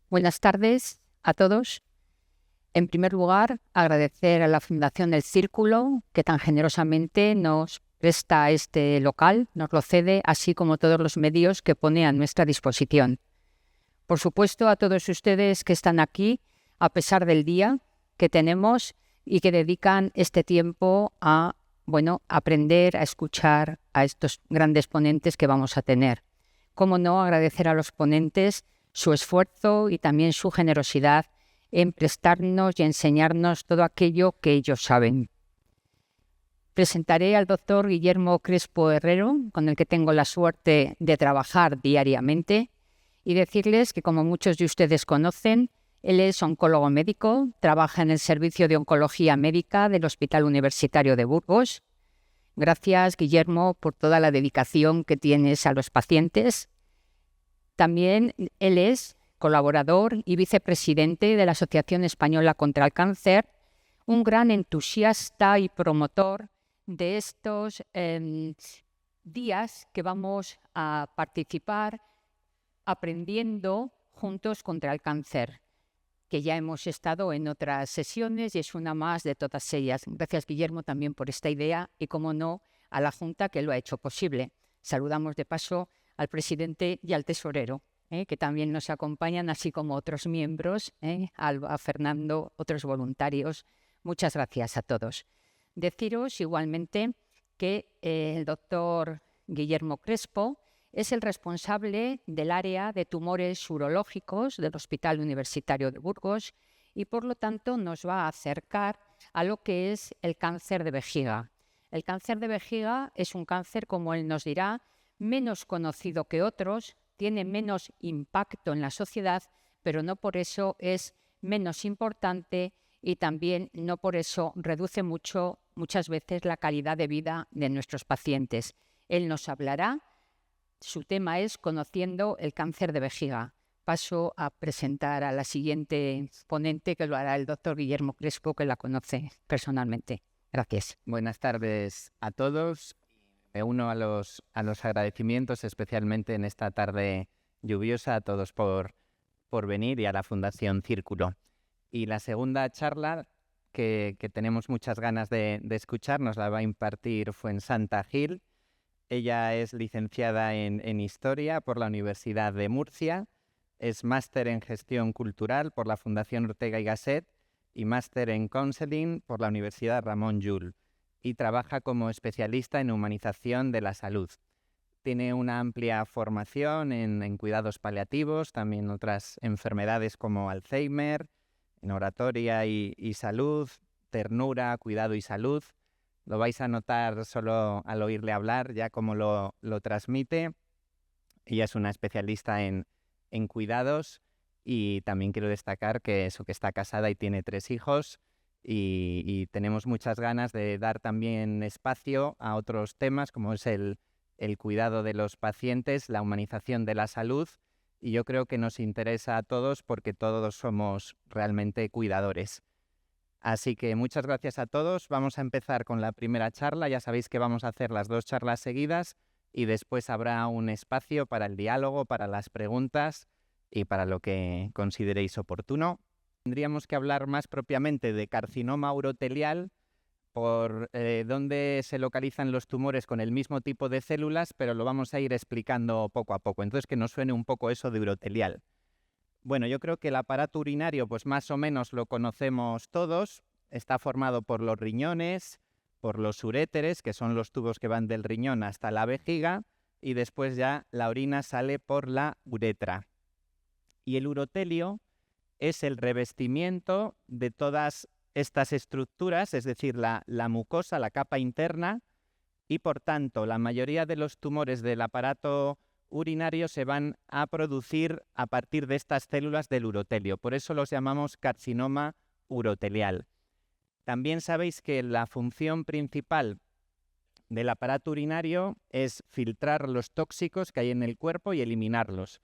Buenas tardes a todos. En primer lugar, agradecer a la Fundación del Círculo, que tan generosamente nos presta este local, nos lo cede, así como todos los medios que pone a nuestra disposición. Por supuesto, a todos ustedes que están aquí, a pesar del día que tenemos y que dedican este tiempo a, aprender, a escuchar a estos grandes ponentes que vamos a tener. Cómo no agradecer a los ponentes su esfuerzo y también su generosidad en prestarnos y enseñarnos todo aquello que ellos saben. Presentaré al doctor Guillermo Crespo Herrero, con el que tengo la suerte de trabajar diariamente, y decirles que, como muchos de ustedes conocen, él es oncólogo médico, trabaja en el Servicio de Oncología Médica del Hospital Universitario de Burgos. Gracias, Guillermo, por toda la dedicación que tienes a los pacientes. También él es colaborador y vicepresidente de la Asociación Española contra el Cáncer, un gran entusiasta y promotor de estos días que vamos a participar aprendiendo juntos contra el cáncer, que ya hemos estado en otras sesiones y es una más de todas ellas. Gracias, Guillermo, también por esta idea y, como no, a la Junta que lo ha hecho posible. Saludamos de paso al presidente y al tesorero, que también nos acompañan, así como otros miembros, a Fernando, otros voluntarios. Muchas gracias a todos. Deciros igualmente que el doctor Guillermo Crespo es el responsable del área de tumores urológicos del Hospital Universitario de Burgos y, por lo tanto, nos va a acercar a lo que es el cáncer de vejiga. El cáncer de vejiga es un cáncer, como él nos dirá, menos conocido que otros, tiene menos impacto en la sociedad, pero no por eso es menos importante y también no por eso reduce muchas veces la calidad de vida de nuestros pacientes. Él nos hablará. Su tema es Conociendo el cáncer de vejiga. Paso a presentar a la siguiente ponente, que lo hará el doctor Guillermo Crespo, que la conoce personalmente. Gracias. Buenas tardes a todos. Me uno a los agradecimientos, especialmente en esta tarde lluviosa, a todos por venir y a la Fundación Círculo. Y la segunda charla que tenemos muchas ganas de escuchar nos la va a impartir Fuensanta Gil. Ella es licenciada en Historia por la Universidad de Murcia, es máster en Gestión Cultural por la Fundación Ortega y Gasset y máster en Counseling por la Universidad Ramon Llull, y trabaja como especialista en humanización de la salud. Tiene una amplia formación en cuidados paliativos, también otras enfermedades como Alzheimer, en oratoria y salud, ternura, cuidado y salud. Lo vais a notar solo al oírle hablar, ya cómo lo transmite. Ella es una especialista en cuidados y también quiero destacar que está casada y tiene 3 hijos. Y tenemos muchas ganas de dar también espacio a otros temas, como es el cuidado de los pacientes, la humanización de la salud, y yo creo que nos interesa a todos porque todos somos realmente cuidadores. Así que muchas gracias a todos. Vamos a empezar con la primera charla. Ya sabéis que vamos a hacer las 2 charlas seguidas y después habrá un espacio para el diálogo, para las preguntas y para lo que consideréis oportuno. Tendríamos que hablar más propiamente de carcinoma urotelial, por dónde se localizan los tumores con el mismo tipo de células, pero lo vamos a ir explicando poco a poco. Entonces, que nos suene un poco eso de urotelial. Bueno, yo creo que el aparato urinario, pues más o menos lo conocemos todos. Está formado por los riñones, por los uréteres, que son los tubos que van del riñón hasta la vejiga, y después ya la orina sale por la uretra. Y el urotelio es el revestimiento de todas estas estructuras, es decir, la mucosa, la capa interna, y por tanto la mayoría de los tumores del aparato urinario se van a producir a partir de estas células del urotelio. Por eso los llamamos carcinoma urotelial. También sabéis que la función principal del aparato urinario es filtrar los tóxicos que hay en el cuerpo y eliminarlos.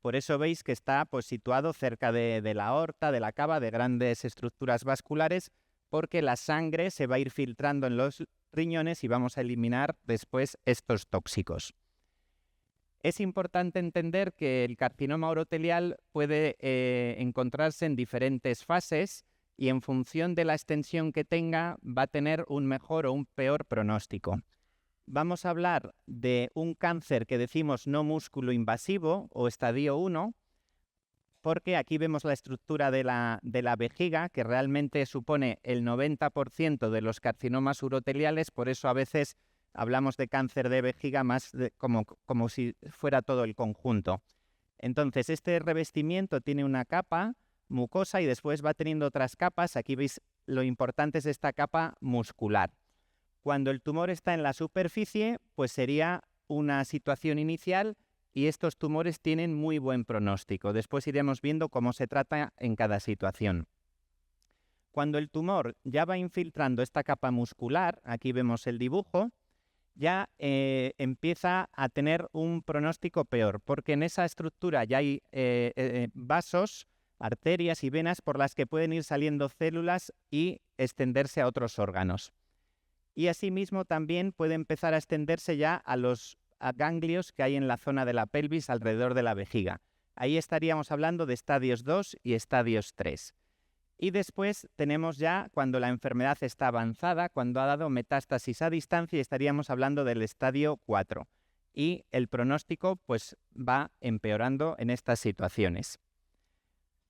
Por eso veis que está situado cerca de la aorta, de la cava, de grandes estructuras vasculares, porque la sangre se va a ir filtrando en los riñones y vamos a eliminar después estos tóxicos. Es importante entender que el carcinoma urotelial puede encontrarse en diferentes fases y en función de la extensión que tenga va a tener un mejor o un peor pronóstico. Vamos a hablar de un cáncer que decimos no músculo invasivo o estadio 1, porque aquí vemos la estructura de la vejiga, que realmente supone el 90% de los carcinomas uroteliales, por eso a veces hablamos de cáncer de vejiga más como si fuera todo el conjunto. Entonces, este revestimiento tiene una capa mucosa y después va teniendo otras capas. Aquí veis lo importante es esta capa muscular. Cuando el tumor está en la superficie, pues sería una situación inicial y estos tumores tienen muy buen pronóstico. Después iremos viendo cómo se trata en cada situación. Cuando el tumor ya va infiltrando esta capa muscular, aquí vemos el dibujo, ya empieza a tener un pronóstico peor, porque en esa estructura ya hay vasos, arterias y venas por las que pueden ir saliendo células y extenderse a otros órganos. Y asimismo también puede empezar a extenderse ya a los ganglios que hay en la zona de la pelvis alrededor de la vejiga. Ahí estaríamos hablando de estadios 2 y estadios 3. Y después tenemos ya cuando la enfermedad está avanzada, cuando ha dado metástasis a distancia, estaríamos hablando del estadio 4. Y el pronóstico pues va empeorando en estas situaciones.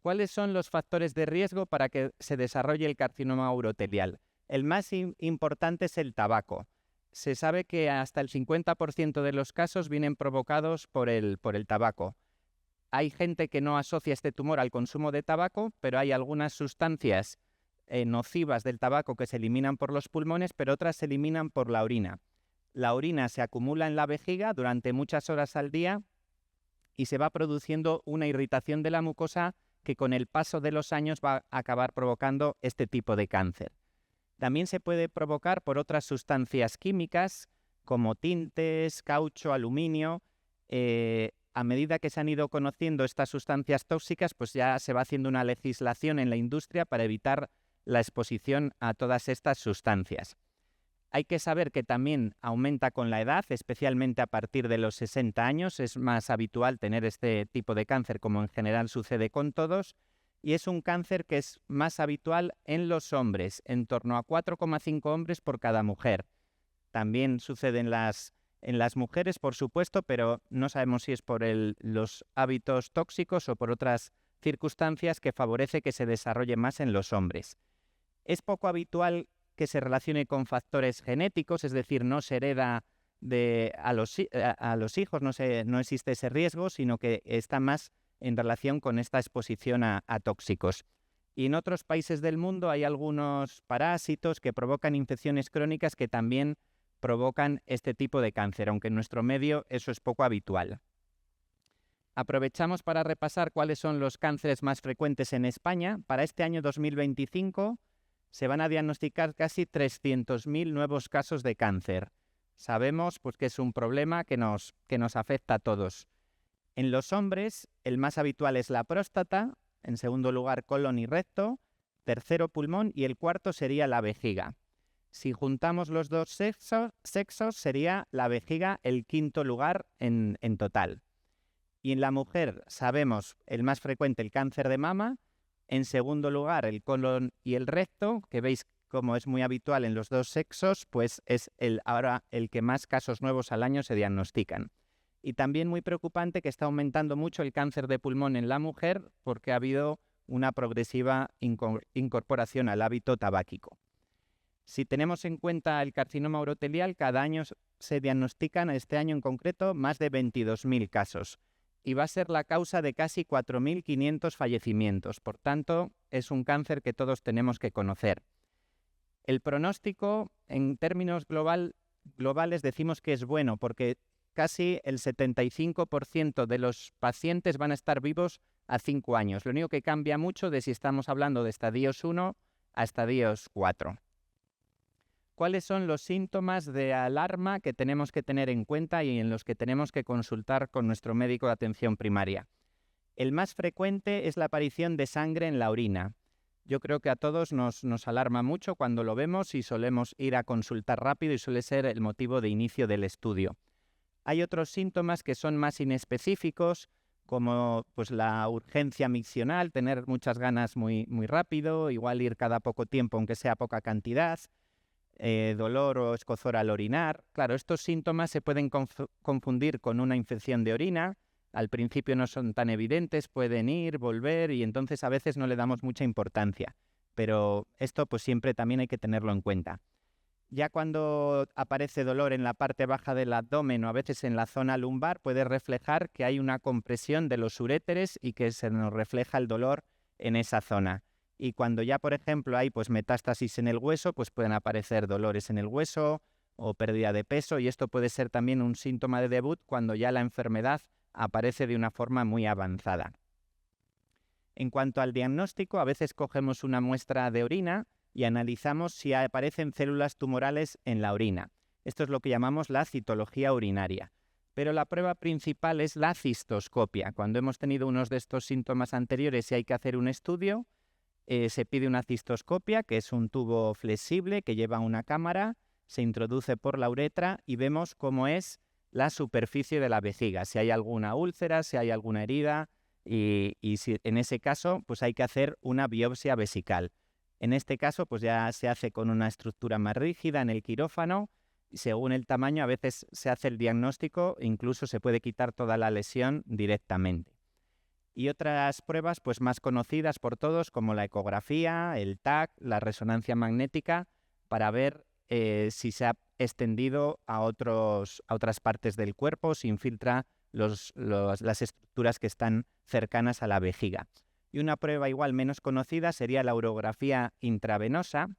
¿Cuáles son los factores de riesgo para que se desarrolle el carcinoma urotelial? El más importante es el tabaco. Se sabe que hasta el 50% de los casos vienen provocados por el tabaco. Hay gente que no asocia este tumor al consumo de tabaco, pero hay algunas sustancias nocivas del tabaco que se eliminan por los pulmones, pero otras se eliminan por la orina. La orina se acumula en la vejiga durante muchas horas al día y se va produciendo una irritación de la mucosa que con el paso de los años va a acabar provocando este tipo de cáncer. También se puede provocar por otras sustancias químicas como tintes, caucho, aluminio. A medida que se han ido conociendo estas sustancias tóxicas, pues ya se va haciendo una legislación en la industria para evitar la exposición a todas estas sustancias. Hay que saber que también aumenta con la edad, especialmente a partir de los 60 años. Es más habitual tener este tipo de cáncer, como en general sucede con todos. Y es un cáncer que es más habitual en los hombres, en torno a 4,5 hombres por cada mujer. También sucede en las mujeres, por supuesto, pero no sabemos si es por los hábitos tóxicos o por otras circunstancias que favorece que se desarrolle más en los hombres. Es poco habitual que se relacione con factores genéticos, es decir, no se hereda a los hijos, no existe ese riesgo, sino que está más en relación con esta exposición a tóxicos. Y en otros países del mundo hay algunos parásitos que provocan infecciones crónicas que también provocan este tipo de cáncer, aunque en nuestro medio eso es poco habitual. Aprovechamos para repasar cuáles son los cánceres más frecuentes en España. Para este año 2025 se van a diagnosticar casi 300.000 nuevos casos de cáncer. Sabemos pues, que es un problema que nos afecta a todos. En los hombres, el más habitual es la próstata, en segundo lugar colon y recto, tercero pulmón y el cuarto sería la vejiga. Si juntamos los dos sexos sería la vejiga el quinto lugar en total. Y en la mujer sabemos el más frecuente el cáncer de mama, en segundo lugar el colon y el recto, que veis como es muy habitual en los dos sexos, pues es ahora el que más casos nuevos al año se diagnostican. Y también muy preocupante que está aumentando mucho el cáncer de pulmón en la mujer porque ha habido una progresiva incorporación al hábito tabáquico. Si tenemos en cuenta el carcinoma urotelial, cada año se diagnostican, este año en concreto, más de 22.000 casos. Y va a ser la causa de casi 4.500 fallecimientos. Por tanto, es un cáncer que todos tenemos que conocer. El pronóstico, en términos globales, decimos que es bueno porque casi el 75% de los pacientes van a estar vivos a 5 años. Lo único que cambia mucho de si estamos hablando de estadios 1 a estadios 4. ¿Cuáles son los síntomas de alarma que tenemos que tener en cuenta y en los que tenemos que consultar con nuestro médico de atención primaria? El más frecuente es la aparición de sangre en la orina. Yo creo que a todos nos alarma mucho cuando lo vemos y solemos ir a consultar rápido y suele ser el motivo de inicio del estudio. Hay otros síntomas que son más inespecíficos, como pues la urgencia miccional, tener muchas ganas muy rápido, igual ir cada poco tiempo aunque sea poca cantidad, dolor o escozor al orinar. Claro, estos síntomas se pueden confundir con una infección de orina. Al principio no son tan evidentes, pueden ir, volver y entonces a veces no le damos mucha importancia. Pero esto pues siempre también hay que tenerlo en cuenta. Ya cuando aparece dolor en la parte baja del abdomen o a veces en la zona lumbar, puede reflejar que hay una compresión de los uréteres y que se nos refleja el dolor en esa zona. Y cuando ya, por ejemplo, hay pues metástasis en el hueso, pues pueden aparecer dolores en el hueso o pérdida de peso, y esto puede ser también un síntoma de debut cuando ya la enfermedad aparece de una forma muy avanzada. En cuanto al diagnóstico, a veces cogemos una muestra de orina y analizamos si aparecen células tumorales en la orina. Esto es lo que llamamos la citología urinaria. Pero la prueba principal es la cistoscopia. Cuando hemos tenido unos de estos síntomas anteriores y hay que hacer un estudio, se pide una cistoscopia, que es un tubo flexible que lleva una cámara, se introduce por la uretra y vemos cómo es la superficie de la vejiga, si hay alguna úlcera, si hay alguna herida, y si en ese caso pues hay que hacer una biopsia vesical. En este caso pues ya se hace con una estructura más rígida en el quirófano, y según el tamaño a veces se hace el diagnóstico, incluso se puede quitar toda la lesión directamente. Y otras pruebas pues más conocidas por todos, como la ecografía, el TAC, la resonancia magnética, para ver si se ha extendido a otras partes del cuerpo, si infiltra las estructuras que están cercanas a la vejiga. Y una prueba igual menos conocida sería la urografía intravenosa.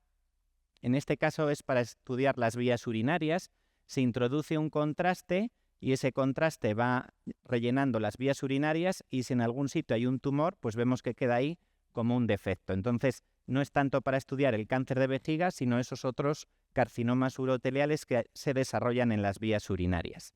En este caso es para estudiar las vías urinarias. Se introduce un contraste y ese contraste va rellenando las vías urinarias, y si en algún sitio hay un tumor, pues vemos que queda ahí como un defecto. Entonces, no es tanto para estudiar el cáncer de vejiga, sino esos otros carcinomas uroteliales que se desarrollan en las vías urinarias.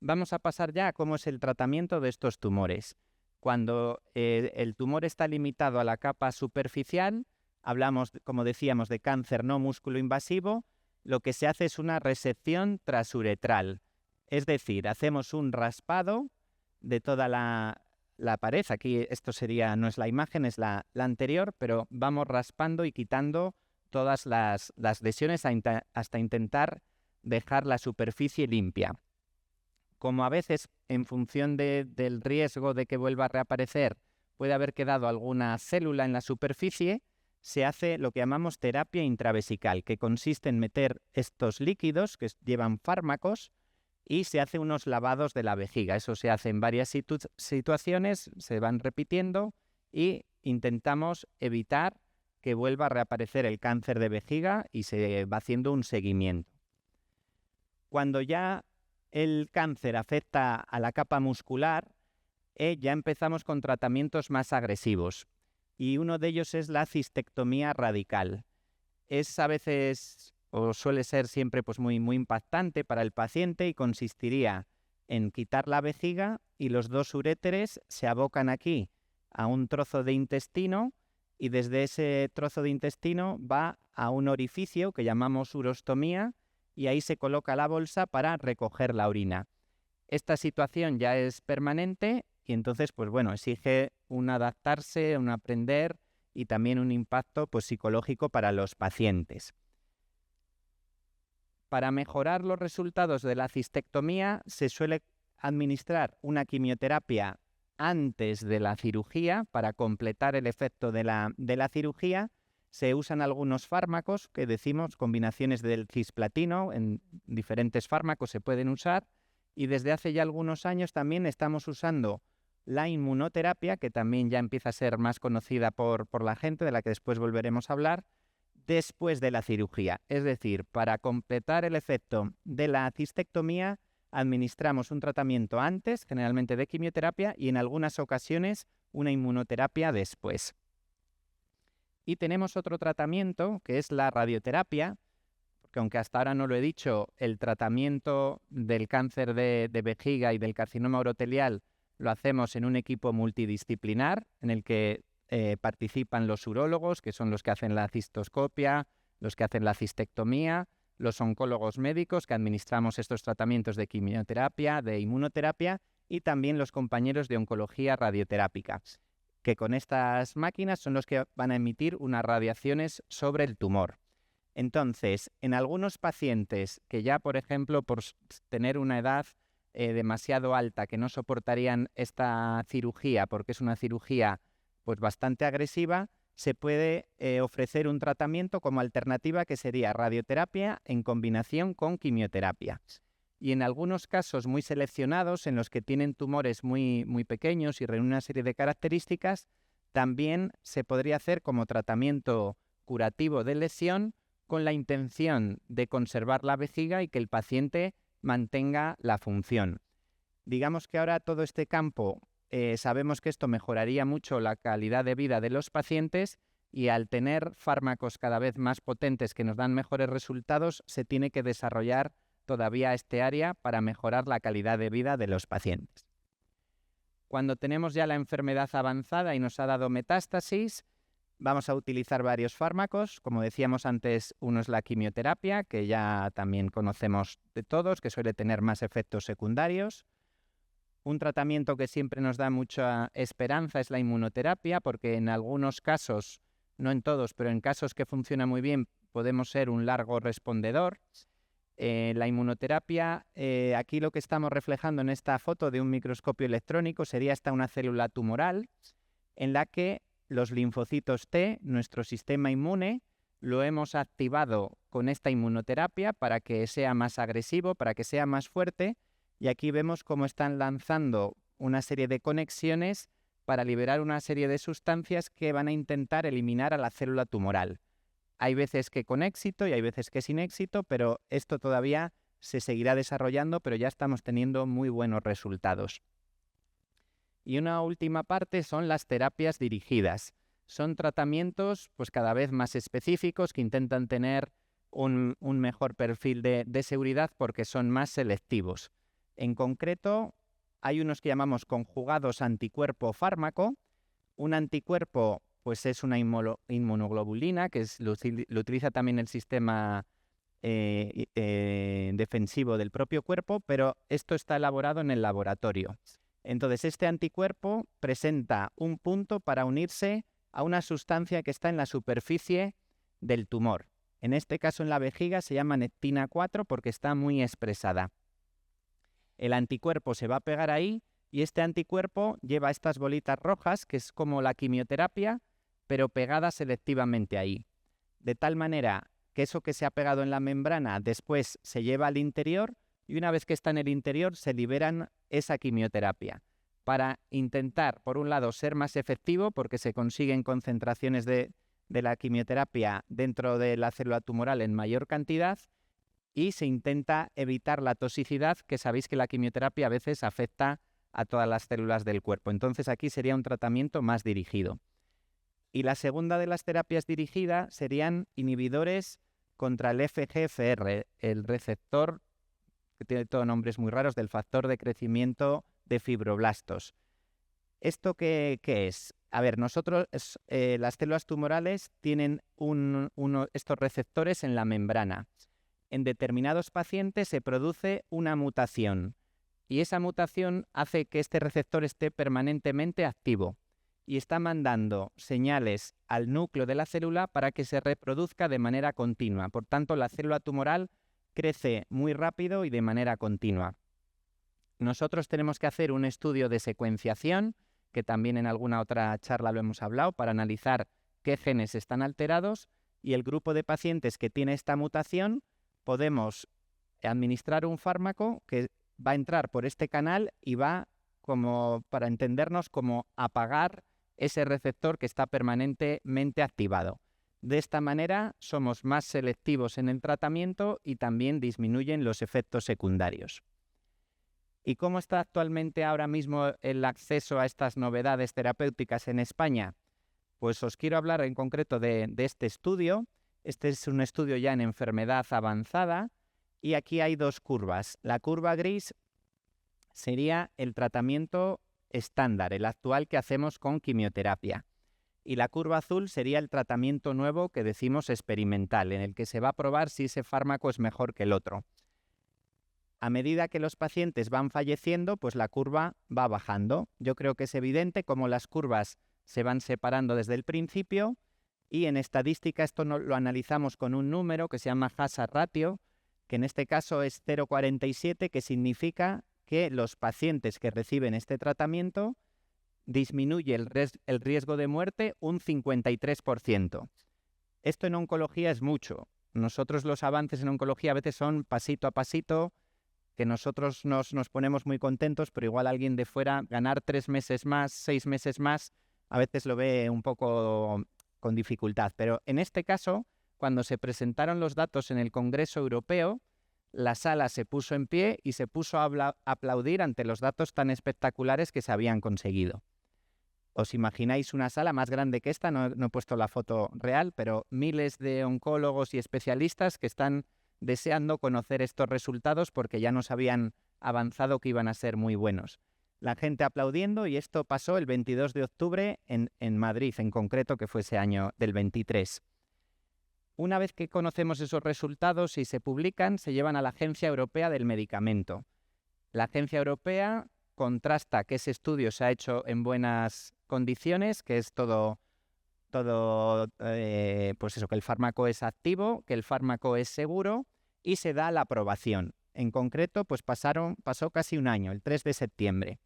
Vamos a pasar ya a cómo es el tratamiento de estos tumores. Cuando el tumor está limitado a la capa superficial, hablamos, como decíamos, de cáncer no músculo invasivo. Lo que se hace es una resección transuretral. Es decir, hacemos un raspado de toda la pared. Aquí esto no es la imagen, es la anterior, pero vamos raspando y quitando todas las lesiones hasta intentar dejar la superficie limpia. Como a veces, en función del riesgo de que vuelva a reaparecer, puede haber quedado alguna célula en la superficie, se hace lo que llamamos terapia intravesical, que consiste en meter estos líquidos que llevan fármacos y se hace unos lavados de la vejiga. Eso se hace en varias situaciones, se van repitiendo y intentamos evitar que vuelva a reaparecer el cáncer de vejiga y se va haciendo un seguimiento. Cuando ya el cáncer afecta a la capa muscular, ya empezamos con tratamientos más agresivos, y uno de ellos es la cistectomía radical. Es a veces, o suele ser siempre, pues muy impactante para el paciente, y consistiría en quitar la vejiga y los dos uréteres se abocan aquí a un trozo de intestino, y desde ese trozo de intestino va a un orificio que llamamos urostomía, y ahí se coloca la bolsa para recoger la orina. Esta situación ya es permanente y entonces, pues bueno, exige un adaptarse, un aprender y también un impacto pues psicológico para los pacientes. Para mejorar los resultados de la cistectomía se suele administrar una quimioterapia antes de la cirugía para completar el efecto de la cirugía. Se usan algunos fármacos que decimos combinaciones del cisplatino, en diferentes fármacos se pueden usar, y desde hace ya algunos años también estamos usando la inmunoterapia, que también ya empieza a ser más conocida por la gente, de la que después volveremos a hablar, después de la cirugía. Es decir, para completar el efecto de la cistectomía, administramos un tratamiento antes, generalmente de quimioterapia, y en algunas ocasiones una inmunoterapia después. Y tenemos otro tratamiento, que es la radioterapia, porque aunque hasta ahora no lo he dicho, el tratamiento del cáncer de vejiga y del carcinoma urotelial lo hacemos en un equipo multidisciplinar, en el que participan los urólogos, que son los que hacen la cistoscopia, los que hacen la cistectomía, los oncólogos médicos que administramos estos tratamientos de quimioterapia, de inmunoterapia, y también los compañeros de oncología radioterápica, que con estas máquinas son los que van a emitir unas radiaciones sobre el tumor. Entonces, en algunos pacientes que ya, por ejemplo, por tener una edad demasiado alta, que no soportarían esta cirugía porque es una cirugía pues bastante agresiva, se puede ofrecer un tratamiento como alternativa que sería radioterapia en combinación con quimioterapia. Y en algunos casos muy seleccionados, en los que tienen tumores muy, muy pequeños y reúnen una serie de características, también se podría hacer como tratamiento curativo de lesión con la intención de conservar la vejiga y que el paciente mantenga la función. Digamos que ahora todo este campo, sabemos que esto mejoraría mucho la calidad de vida de los pacientes y al tener fármacos cada vez más potentes que nos dan mejores resultados, se tiene que desarrollar todavía este área para mejorar la calidad de vida de los pacientes. Cuando tenemos ya la enfermedad avanzada y nos ha dado metástasis, vamos a utilizar varios fármacos. Como decíamos antes, uno es la quimioterapia, que ya también conocemos de todos, que suele tener más efectos secundarios. Un tratamiento que siempre nos da mucha esperanza es la inmunoterapia, porque en algunos casos, no en todos, pero en casos que funciona muy bien, podemos ser un largo respondedor. La inmunoterapia, aquí lo que estamos reflejando en esta foto de un microscopio electrónico sería esta una célula tumoral en la que los linfocitos T, nuestro sistema inmune, lo hemos activado con esta inmunoterapia para que sea más agresivo, para que sea más fuerte, y aquí vemos cómo están lanzando una serie de conexiones para liberar una serie de sustancias que van a intentar eliminar a la célula tumoral. Hay veces que con éxito y hay veces que sin éxito, pero esto todavía se seguirá desarrollando, pero ya estamos teniendo muy buenos resultados. Y una última parte son las terapias dirigidas. Son tratamientos pues cada vez más específicos que intentan tener un mejor perfil de seguridad porque son más selectivos. En concreto, hay unos que llamamos conjugados anticuerpo-fármaco. Un anticuerpo pues es una inmunoglobulina, que lo utiliza también el sistema defensivo del propio cuerpo, pero esto está elaborado en el laboratorio. Entonces, este anticuerpo presenta un punto para unirse a una sustancia que está en la superficie del tumor. En este caso, en la vejiga, se llama nectina 4 porque está muy expresada. El anticuerpo se va a pegar ahí y este anticuerpo lleva estas bolitas rojas, que es como la quimioterapia, pero pegada selectivamente ahí. De tal manera que eso que se ha pegado en la membrana después se lleva al interior y una vez que está en el interior se liberan esa quimioterapia para intentar, por un lado, ser más efectivo porque se consiguen concentraciones de la quimioterapia dentro de la célula tumoral en mayor cantidad y se intenta evitar la toxicidad, que sabéis que la quimioterapia a veces afecta a todas las células del cuerpo. Entonces aquí sería un tratamiento más dirigido. Y la segunda de las terapias dirigidas serían inhibidores contra el FGFR, el receptor, que tiene todos nombres muy raros, del factor de crecimiento de fibroblastos. ¿Esto qué es? A ver, nosotros, las células tumorales tienen estos receptores en la membrana. En determinados pacientes se produce una mutación y esa mutación hace que este receptor esté permanentemente activo y está mandando señales al núcleo de la célula para que se reproduzca de manera continua. Por tanto, la célula tumoral crece muy rápido y de manera continua. Nosotros tenemos que hacer un estudio de secuenciación, que también en alguna otra charla lo hemos hablado, para analizar qué genes están alterados, y el grupo de pacientes que tiene esta mutación podemos administrar un fármaco que va a entrar por este canal y va, como para entendernos, como apagar ese receptor que está permanentemente activado. De esta manera somos más selectivos en el tratamiento y también disminuyen los efectos secundarios. ¿Y cómo está actualmente ahora mismo el acceso a estas novedades terapéuticas en España? Pues os quiero hablar en concreto de este estudio. Este es un estudio ya en enfermedad avanzada y aquí hay dos curvas. La curva gris sería el tratamiento estándar, el actual que hacemos con quimioterapia. y la curva azul sería el tratamiento nuevo que decimos experimental, en el que se va a probar si ese fármaco es mejor que el otro. A medida que los pacientes van falleciendo, pues la curva va bajando. Yo creo que es evidente cómo las curvas se van separando desde el principio, y en estadística esto lo analizamos con un número que se llama hazard ratio, que en este caso es 0,47, que significa que los pacientes que reciben este tratamiento disminuye el riesgo de muerte un 53%. Esto en oncología es mucho. Nosotros los avances en oncología a veces son pasito a pasito, que nosotros nos ponemos muy contentos, pero igual alguien de fuera ganar 3 meses más, 6 meses más, a veces lo ve un poco con dificultad. Pero en este caso, cuando se presentaron los datos en el Congreso Europeo, la sala se puso en pie y se puso a aplaudir ante los datos tan espectaculares que se habían conseguido. ¿Os imagináis una sala más grande que esta? No he puesto la foto real, pero miles de oncólogos y especialistas que están deseando conocer estos resultados porque ya nos habían avanzado que iban a ser muy buenos. La gente aplaudiendo, y esto pasó el 22 de octubre en Madrid, en concreto, que fue ese año del 23. Una vez que conocemos esos resultados y se publican, se llevan a la Agencia Europea del Medicamento. La Agencia Europea contrasta que ese estudio se ha hecho en buenas condiciones, que es todo pues eso, que el fármaco es activo, que el fármaco es seguro, y se da la aprobación. En concreto, pues pasó casi un año, el 3 de septiembre.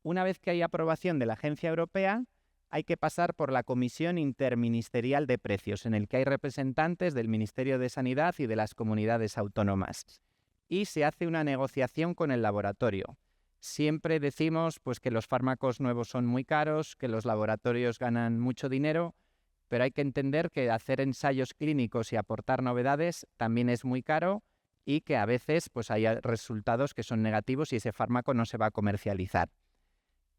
Una vez que hay aprobación de la Agencia Europea, hay que pasar por la Comisión Interministerial de Precios, en el que hay representantes del Ministerio de Sanidad y de las comunidades autónomas. Y se hace una negociación con el laboratorio. Siempre decimos pues, que los fármacos nuevos son muy caros, que los laboratorios ganan mucho dinero, pero hay que entender que hacer ensayos clínicos y aportar novedades también es muy caro, y que a veces pues, hay resultados que son negativos y ese fármaco no se va a comercializar.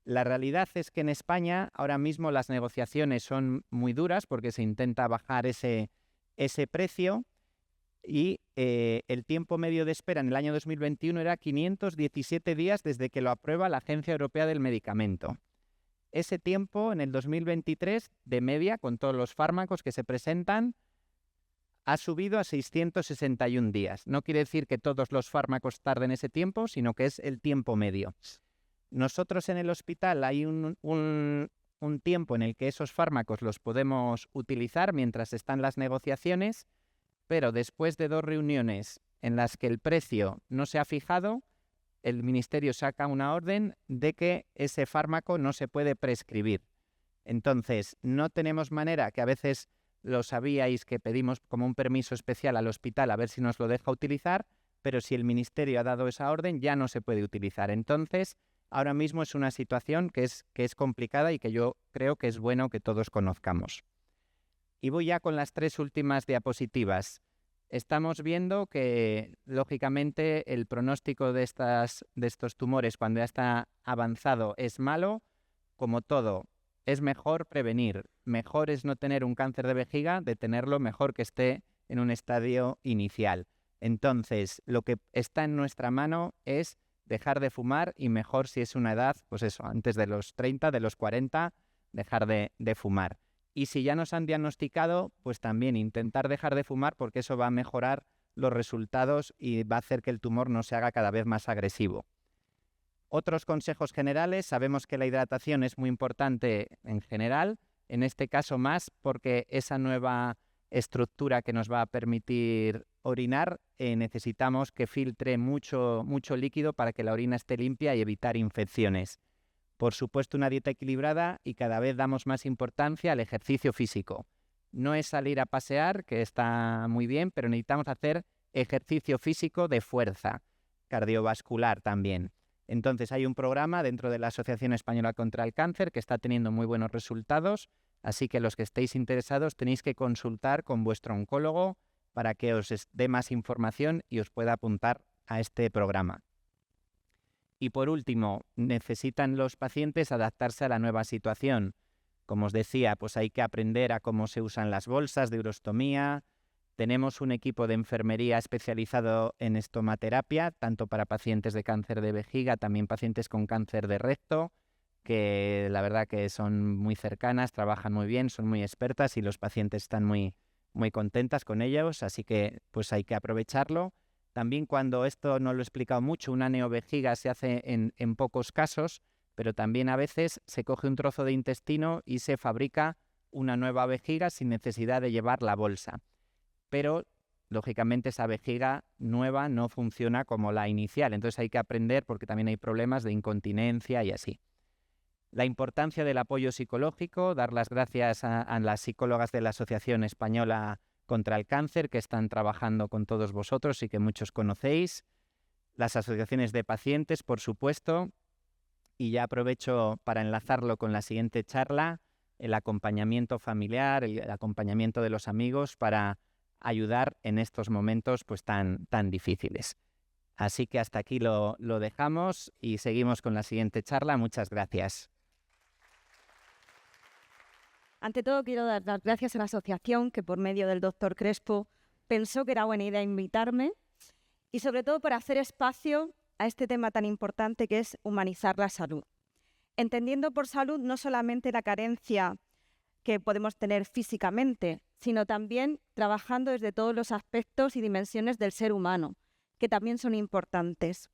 La realidad es que en España ahora mismo las negociaciones son muy duras porque se intenta bajar ese precio, y el tiempo medio de espera en el año 2021 era 517 días desde que lo aprueba la Agencia Europea del Medicamento. Ese tiempo en el 2023, de media, con todos los fármacos que se presentan, ha subido a 661 días. No quiere decir que todos los fármacos tarden ese tiempo, sino que es el tiempo medio. Nosotros en el hospital hay un tiempo en el que esos fármacos los podemos utilizar mientras están las negociaciones, pero después de 2 reuniones en las que el precio no se ha fijado, el Ministerio saca una orden de que ese fármaco no se puede prescribir. Entonces, no tenemos manera, que a veces lo sabíais que pedimos como un permiso especial al hospital a ver si nos lo deja utilizar, pero si el Ministerio ha dado esa orden ya no se puede utilizar. Entonces, ahora mismo es una situación que es complicada y que yo creo que es bueno que todos conozcamos. Y voy ya con las 3 últimas diapositivas. Estamos viendo que, lógicamente, el pronóstico de estos tumores cuando ya está avanzado es malo. Como todo, es mejor prevenir. Mejor es no tener un cáncer de vejiga, de tenerlo mejor que esté en un estadio inicial. Entonces, lo que está en nuestra mano es dejar de fumar, y mejor si es una edad, pues eso, antes de los 30, de los 40, dejar de fumar. Y si ya nos han diagnosticado, pues también intentar dejar de fumar, porque eso va a mejorar los resultados y va a hacer que el tumor no se haga cada vez más agresivo. Otros consejos generales: sabemos que la hidratación es muy importante en general, en este caso más porque esa nueva estructura que nos va a permitir orinar, necesitamos que filtre mucho líquido para que la orina esté limpia y evitar infecciones. Por supuesto, una dieta equilibrada, y cada vez damos más importancia al ejercicio físico. No es salir a pasear, que está muy bien, pero necesitamos hacer ejercicio físico de fuerza, cardiovascular también. Entonces hay un programa dentro de la Asociación Española contra el Cáncer que está teniendo muy buenos resultados, así que los que estéis interesados tenéis que consultar con vuestro oncólogo para que os dé más información y os pueda apuntar a este programa. Y por último, necesitan los pacientes adaptarse a la nueva situación. Como os decía, pues hay que aprender a cómo se usan las bolsas de urostomía. Tenemos un equipo de enfermería especializado en estomaterapia, tanto para pacientes de cáncer de vejiga, también pacientes con cáncer de recto, que la verdad que son muy cercanas, trabajan muy bien, son muy expertas y los pacientes están muy, muy contentas con ellos, así que pues hay que aprovecharlo. También cuando esto no lo he explicado mucho, una neovejiga se hace en pocos casos, pero también a veces se coge un trozo de intestino y se fabrica una nueva vejiga sin necesidad de llevar la bolsa. Pero, lógicamente, esa vejiga nueva no funciona como la inicial, entonces hay que aprender porque también hay problemas de incontinencia y así. La importancia del apoyo psicológico, dar las gracias a las psicólogas de la Asociación Española contra el Cáncer que están trabajando con todos vosotros y que muchos conocéis. Las asociaciones de pacientes, por supuesto. Y ya aprovecho para enlazarlo con la siguiente charla, el acompañamiento familiar, el acompañamiento de los amigos para ayudar en estos momentos pues tan difíciles. Así que hasta aquí lo dejamos y seguimos con la siguiente charla. Muchas gracias. Ante todo, quiero dar las gracias a la asociación que por medio del doctor Crespo pensó que era buena idea invitarme y sobre todo para hacer espacio a este tema tan importante que es humanizar la salud. Entendiendo por salud no solamente la carencia que podemos tener físicamente, sino también trabajando desde todos los aspectos y dimensiones del ser humano, que también son importantes.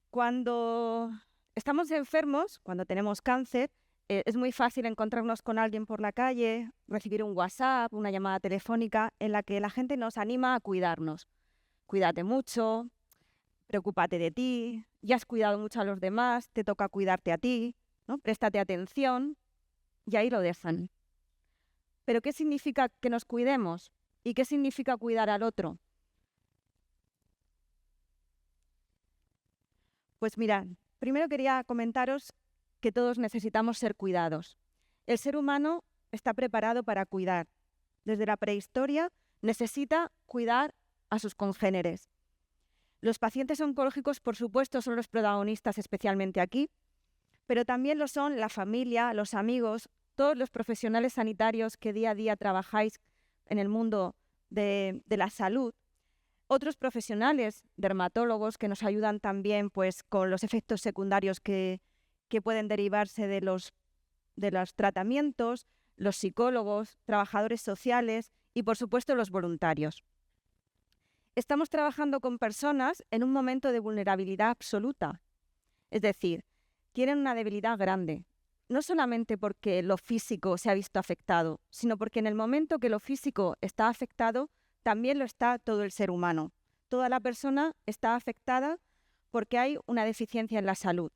Cuando estamos enfermos, cuando tenemos cáncer, es muy fácil encontrarnos con alguien por la calle, recibir un WhatsApp, una llamada telefónica en la que la gente nos anima a cuidarnos. Cuídate mucho, preocúpate de ti, ya has cuidado mucho a los demás, te toca cuidarte a ti, ¿no? Préstate atención y ahí lo dejan. Pero ¿qué significa que nos cuidemos? ¿Y qué significa cuidar al otro? Pues mirad, primero quería comentaros que todos necesitamos ser cuidados. El ser humano está preparado para cuidar. Desde la prehistoria necesita cuidar a sus congéneres. Los pacientes oncológicos, por supuesto, son los protagonistas especialmente aquí, pero también lo son la familia, los amigos, todos los profesionales sanitarios que día a día trabajáis en el mundo de la salud, otros profesionales, dermatólogos, que nos ayudan también pues, con los efectos secundarios que pueden derivarse de los tratamientos, los psicólogos, trabajadores sociales y, por supuesto, los voluntarios. Estamos trabajando con personas en un momento de vulnerabilidad absoluta, es decir, tienen una debilidad grande, no solamente porque lo físico se ha visto afectado, sino porque en el momento que lo físico está afectado, también lo está todo el ser humano. Toda la persona está afectada porque hay una deficiencia en la salud.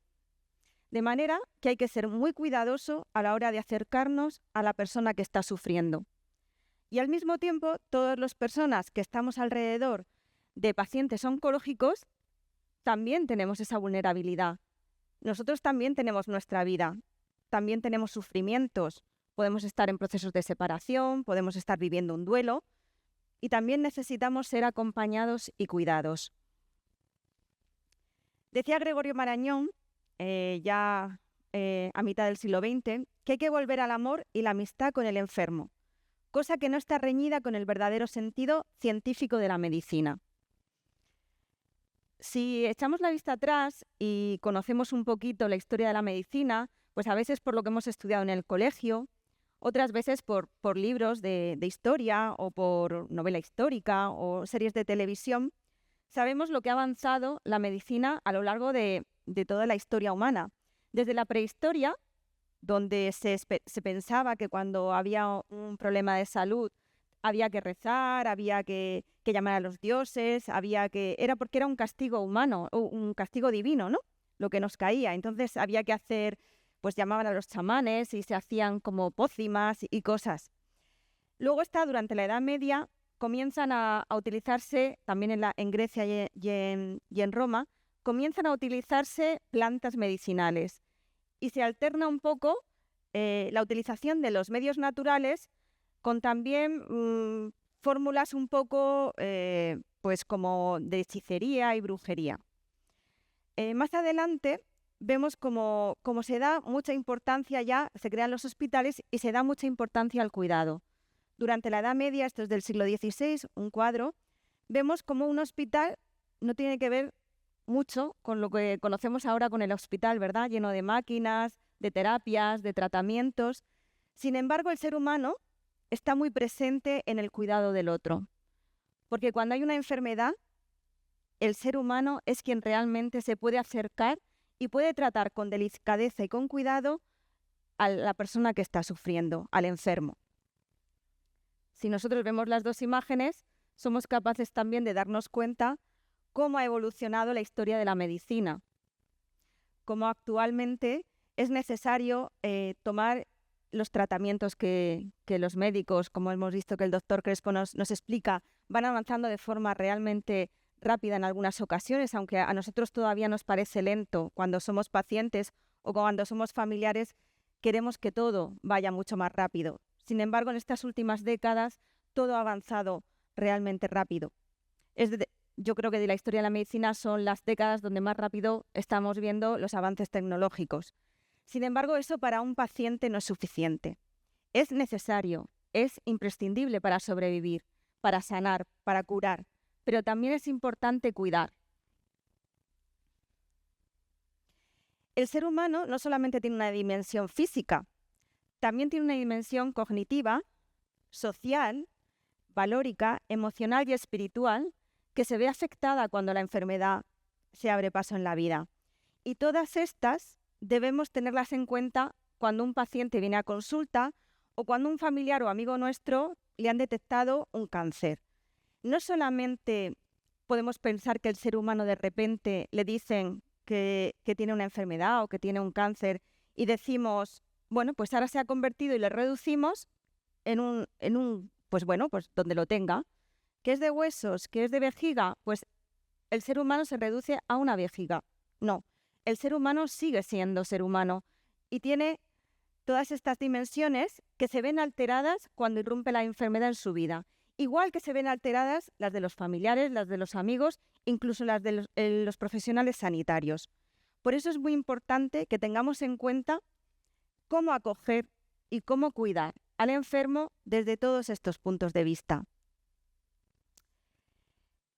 De manera que hay que ser muy cuidadoso a la hora de acercarnos a la persona que está sufriendo. Y al mismo tiempo, todas las personas que estamos alrededor de pacientes oncológicos también tenemos esa vulnerabilidad. Nosotros también tenemos nuestra vida, también tenemos sufrimientos, podemos estar en procesos de separación, podemos estar viviendo un duelo y también necesitamos ser acompañados y cuidados. Decía Gregorio Marañón, a mitad del siglo XX, que hay que volver al amor y la amistad con el enfermo, cosa que no está reñida con el verdadero sentido científico de la medicina. Si echamos la vista atrás y conocemos un poquito la historia de la medicina, pues a veces por lo que hemos estudiado en el colegio, otras veces por libros de historia o por novela histórica o series de televisión, sabemos lo que ha avanzado la medicina a lo largo de toda la historia humana. Desde la prehistoria, donde se pensaba que cuando había un problema de salud había que rezar, había que llamar a los dioses, era porque era un castigo humano, o un castigo divino, ¿no? Lo que nos caía. Entonces había que hacer, pues llamaban a los chamanes y se hacían como pócimas y cosas. Luego durante la Edad Media, comienzan a utilizarse, también en Grecia y en Roma, comienzan a utilizarse plantas medicinales y se alterna un poco la utilización de los medios naturales con también fórmulas un poco pues como de hechicería y brujería. Más adelante vemos como se da mucha importancia se crean los hospitales y se da mucha importancia al cuidado. Durante la Edad Media, esto es del siglo XVI, un cuadro, vemos como un hospital no tiene que ver mucho con lo que conocemos ahora con el hospital, ¿verdad? Lleno de máquinas, de terapias, de tratamientos. Sin embargo, el ser humano está muy presente en el cuidado del otro. Porque cuando hay una enfermedad, el ser humano es quien realmente se puede acercar y puede tratar con delicadeza y con cuidado a la persona que está sufriendo, al enfermo. Si nosotros vemos las dos imágenes, somos capaces también de darnos cuenta cómo ha evolucionado la historia de la medicina, cómo actualmente es necesario tomar los tratamientos que los médicos, como hemos visto que el doctor Crespo nos explica, van avanzando de forma realmente rápida en algunas ocasiones, aunque a nosotros todavía nos parece lento cuando somos pacientes o cuando somos familiares, queremos que todo vaya mucho más rápido. Sin embargo, en estas últimas décadas todo ha avanzado realmente rápido. Yo creo que de la historia de la medicina son las décadas donde más rápido estamos viendo los avances tecnológicos. Sin embargo, eso para un paciente no es suficiente. Es necesario, es imprescindible para sobrevivir, para sanar, para curar, pero también es importante cuidar. El ser humano no solamente tiene una dimensión física, también tiene una dimensión cognitiva, social, valórica, emocional y espiritual que se ve afectada cuando la enfermedad se abre paso en la vida. Y todas estas debemos tenerlas en cuenta cuando un paciente viene a consulta o cuando un familiar o amigo nuestro le han detectado un cáncer. No solamente podemos pensar que el ser humano de repente le dicen que tiene una enfermedad o que tiene un cáncer y decimos, bueno, pues ahora se ha convertido y le reducimos en un pues bueno, pues donde lo tenga. ¿Qué es de huesos? ¿Qué es de vejiga? Pues el ser humano se reduce a una vejiga. No, el ser humano sigue siendo ser humano y tiene todas estas dimensiones que se ven alteradas cuando irrumpe la enfermedad en su vida. Igual que se ven alteradas las de los familiares, las de los amigos, incluso las de los profesionales sanitarios. Por eso es muy importante que tengamos en cuenta cómo acoger y cómo cuidar al enfermo desde todos estos puntos de vista.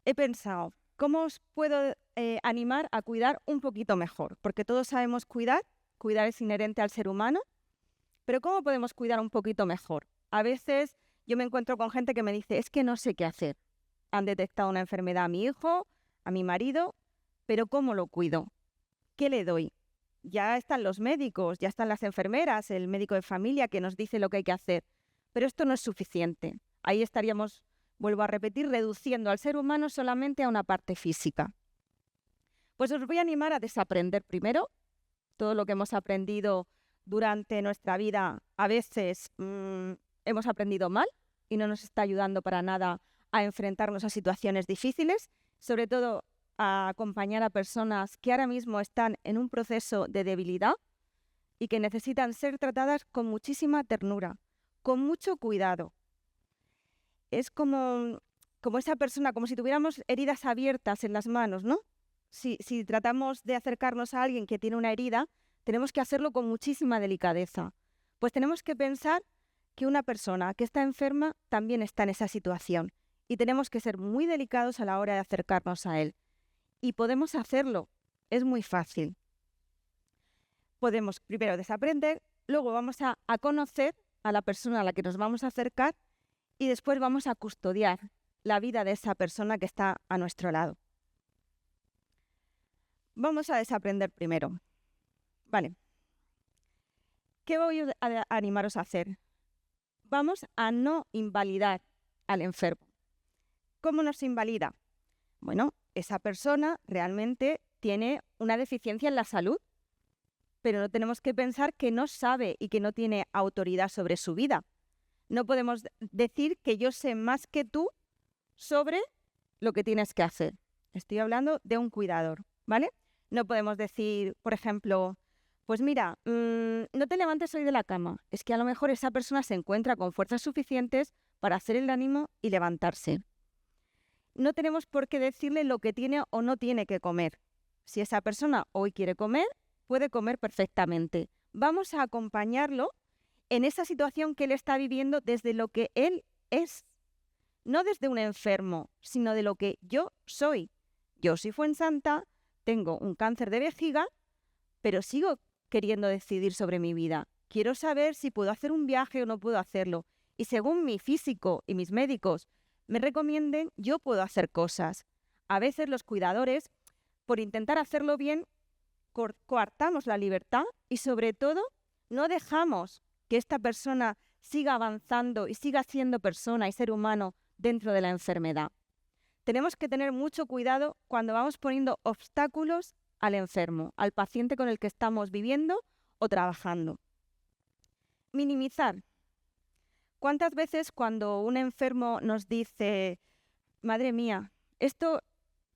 He pensado, ¿cómo os puedo animar a cuidar un poquito mejor? Porque todos sabemos cuidar es inherente al ser humano, pero ¿cómo podemos cuidar un poquito mejor? A veces yo me encuentro con gente que me dice, es que no sé qué hacer. Han detectado una enfermedad a mi hijo, a mi marido, pero ¿cómo lo cuido? ¿Qué le doy? Ya están los médicos, ya están las enfermeras, el médico de familia que nos dice lo que hay que hacer, pero esto no es suficiente. Ahí estaríamos, vuelvo a repetir, reduciendo al ser humano solamente a una parte física. Pues os voy a animar a desaprender primero todo lo que hemos aprendido durante nuestra vida. A veces hemos aprendido mal y no nos está ayudando para nada a enfrentarnos a situaciones difíciles, sobre todo a acompañar a personas que ahora mismo están en un proceso de debilidad y que necesitan ser tratadas con muchísima ternura, con mucho cuidado. Es como esa persona, como si tuviéramos heridas abiertas en las manos, ¿no? Si tratamos de acercarnos a alguien que tiene una herida, tenemos que hacerlo con muchísima delicadeza. Pues tenemos que pensar que una persona que está enferma también está en esa situación y tenemos que ser muy delicados a la hora de acercarnos a él. Y podemos hacerlo, es muy fácil. Podemos primero desaprender, luego vamos a conocer a la persona a la que nos vamos a acercar y después vamos a custodiar la vida de esa persona que está a nuestro lado. Vamos a desaprender primero. Vale. ¿Qué voy a animaros a hacer? Vamos a no invalidar al enfermo. ¿Cómo nos invalida? Bueno, esa persona realmente tiene una deficiencia en la salud, pero no tenemos que pensar que no sabe y que no tiene autoridad sobre su vida. No podemos decir que yo sé más que tú sobre lo que tienes que hacer. Estoy hablando de un cuidador, ¿vale? No podemos decir, por ejemplo, pues mira, no te levantes hoy de la cama. Es que a lo mejor esa persona se encuentra con fuerzas suficientes para hacer el ánimo y levantarse. No tenemos por qué decirle lo que tiene o no tiene que comer. Si esa persona hoy quiere comer, puede comer perfectamente. Vamos a acompañarlo en esa situación que él está viviendo desde lo que él es. No desde un enfermo, sino de lo que yo soy. Yo soy Fuensanta, tengo un cáncer de vejiga, pero sigo queriendo decidir sobre mi vida. Quiero saber si puedo hacer un viaje o no puedo hacerlo. Y según mi físico y mis médicos me recomienden, yo puedo hacer cosas. A veces los cuidadores, por intentar hacerlo bien, coartamos la libertad y sobre todo no dejamos que esta persona siga avanzando y siga siendo persona y ser humano dentro de la enfermedad. Tenemos que tener mucho cuidado cuando vamos poniendo obstáculos al enfermo, al paciente con el que estamos viviendo o trabajando. Minimizar. ¿Cuántas veces cuando un enfermo nos dice, madre mía, esto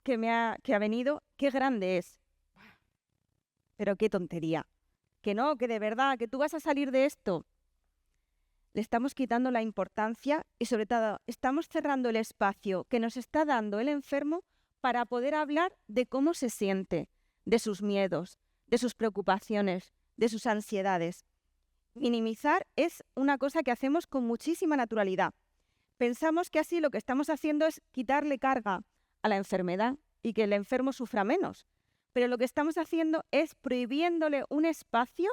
que ha venido, qué grande es? Pero qué tontería. Que no, que de verdad, que tú vas a salir de esto. Le estamos quitando la importancia y sobre todo estamos cerrando el espacio que nos está dando el enfermo para poder hablar de cómo se siente, de sus miedos, de sus preocupaciones, de sus ansiedades. Minimizar es una cosa que hacemos con muchísima naturalidad. Pensamos que así lo que estamos haciendo es quitarle carga a la enfermedad y que el enfermo sufra menos. Pero lo que estamos haciendo es prohibiéndole un espacio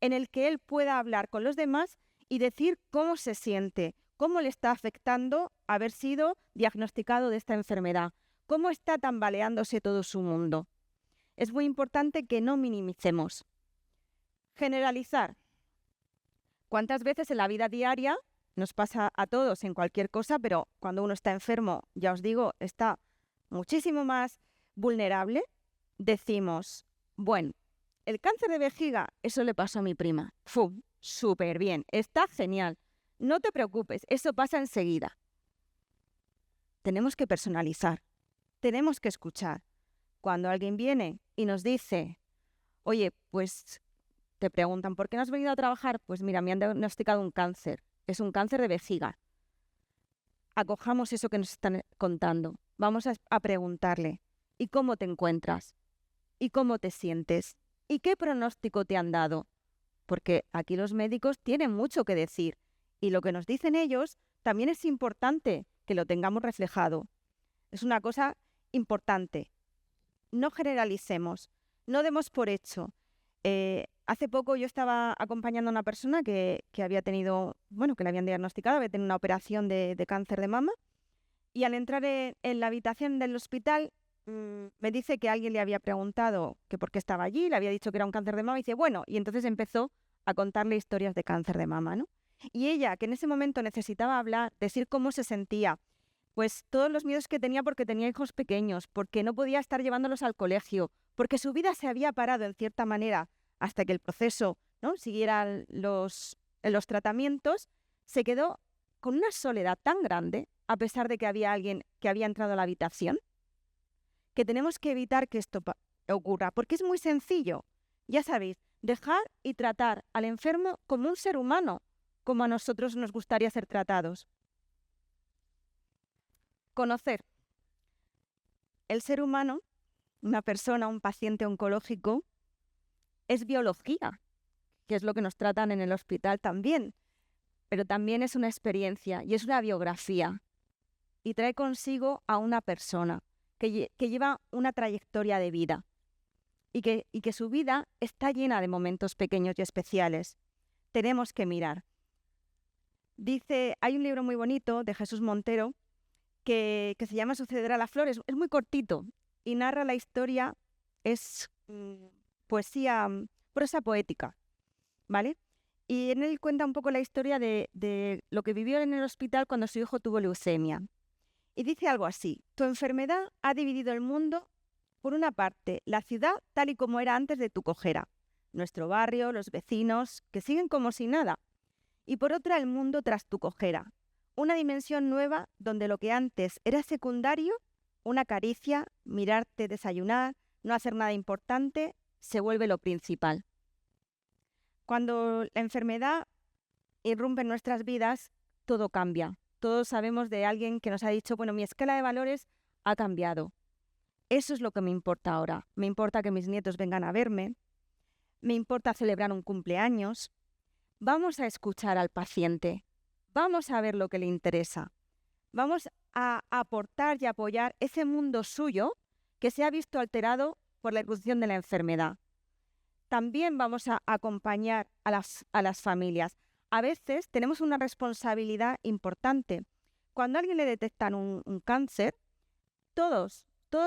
en el que él pueda hablar con los demás y decir cómo se siente, cómo le está afectando haber sido diagnosticado de esta enfermedad, cómo está tambaleándose todo su mundo. Es muy importante que no minimicemos. Generalizar. ¿Cuántas veces en la vida diaria nos pasa a todos en cualquier cosa, pero cuando uno está enfermo, ya os digo, está muchísimo más vulnerable? Decimos, bueno, el cáncer de vejiga, eso le pasó a mi prima. ¡Fum! Súper bien, está genial. No te preocupes, eso pasa enseguida. Tenemos que personalizar, tenemos que escuchar. Cuando alguien viene y nos dice, oye, pues te preguntan, ¿por qué no has venido a trabajar? Pues mira, me han diagnosticado un cáncer, es un cáncer de vejiga. Acojamos eso que nos están contando. Vamos a preguntarle, ¿y cómo te encuentras? ¿Y cómo te sientes? ¿Y qué pronóstico te han dado? Porque aquí los médicos tienen mucho que decir y lo que nos dicen ellos también es importante que lo tengamos reflejado. Es una cosa importante. No generalicemos, no demos por hecho. Hace poco yo estaba acompañando a una persona que había tenido, que le habían diagnosticado, había tenido una operación de cáncer de mama y al entrar en la habitación del hospital me dice que alguien le había preguntado que por qué estaba allí, le había dicho que era un cáncer de mama y dice, y entonces empezó a contarle historias de cáncer de mama, ¿no? Y ella, que en ese momento necesitaba hablar, decir cómo se sentía, pues todos los miedos que tenía porque tenía hijos pequeños, porque no podía estar llevándolos al colegio, porque su vida se había parado en cierta manera hasta que el proceso, ¿no?, siguiera los tratamientos, se quedó con una soledad tan grande, a pesar de que había alguien que había entrado a la habitación, que tenemos que evitar que esto ocurra, porque es muy sencillo. Ya sabéis, dejar y tratar al enfermo como un ser humano, como a nosotros nos gustaría ser tratados. Conocer. El ser humano, una persona, un paciente oncológico, es biología, que es lo que nos tratan en el hospital también, pero también es una experiencia y es una biografía y trae consigo a una persona que lleva una trayectoria de vida y que su vida está llena de momentos pequeños y especiales. Tenemos que mirar. Dice, hay un libro muy bonito de Jesús Montero que se llama Sucederá la flor, es muy cortito y narra la historia, es poesía, prosa poética, ¿vale? Y en él cuenta un poco la historia de lo que vivió en el hospital cuando su hijo tuvo leucemia. Y dice algo así, tu enfermedad ha dividido el mundo, por una parte, la ciudad tal y como era antes de tu cojera, nuestro barrio, los vecinos, que siguen como si nada, y por otra el mundo tras tu cojera, una dimensión nueva donde lo que antes era secundario, una caricia, mirarte desayunar, no hacer nada importante, se vuelve lo principal. Cuando la enfermedad irrumpe en nuestras vidas, todo cambia. Todos sabemos de alguien que nos ha dicho, mi escala de valores ha cambiado. Eso es lo que me importa ahora. Me importa que mis nietos vengan a verme. Me importa celebrar un cumpleaños. Vamos a escuchar al paciente. Vamos a ver lo que le interesa. Vamos a aportar y apoyar ese mundo suyo que se ha visto alterado por la evolución de la enfermedad. También vamos a acompañar a las familias. A veces tenemos una responsabilidad importante. Cuando a alguien le detectan un cáncer, todo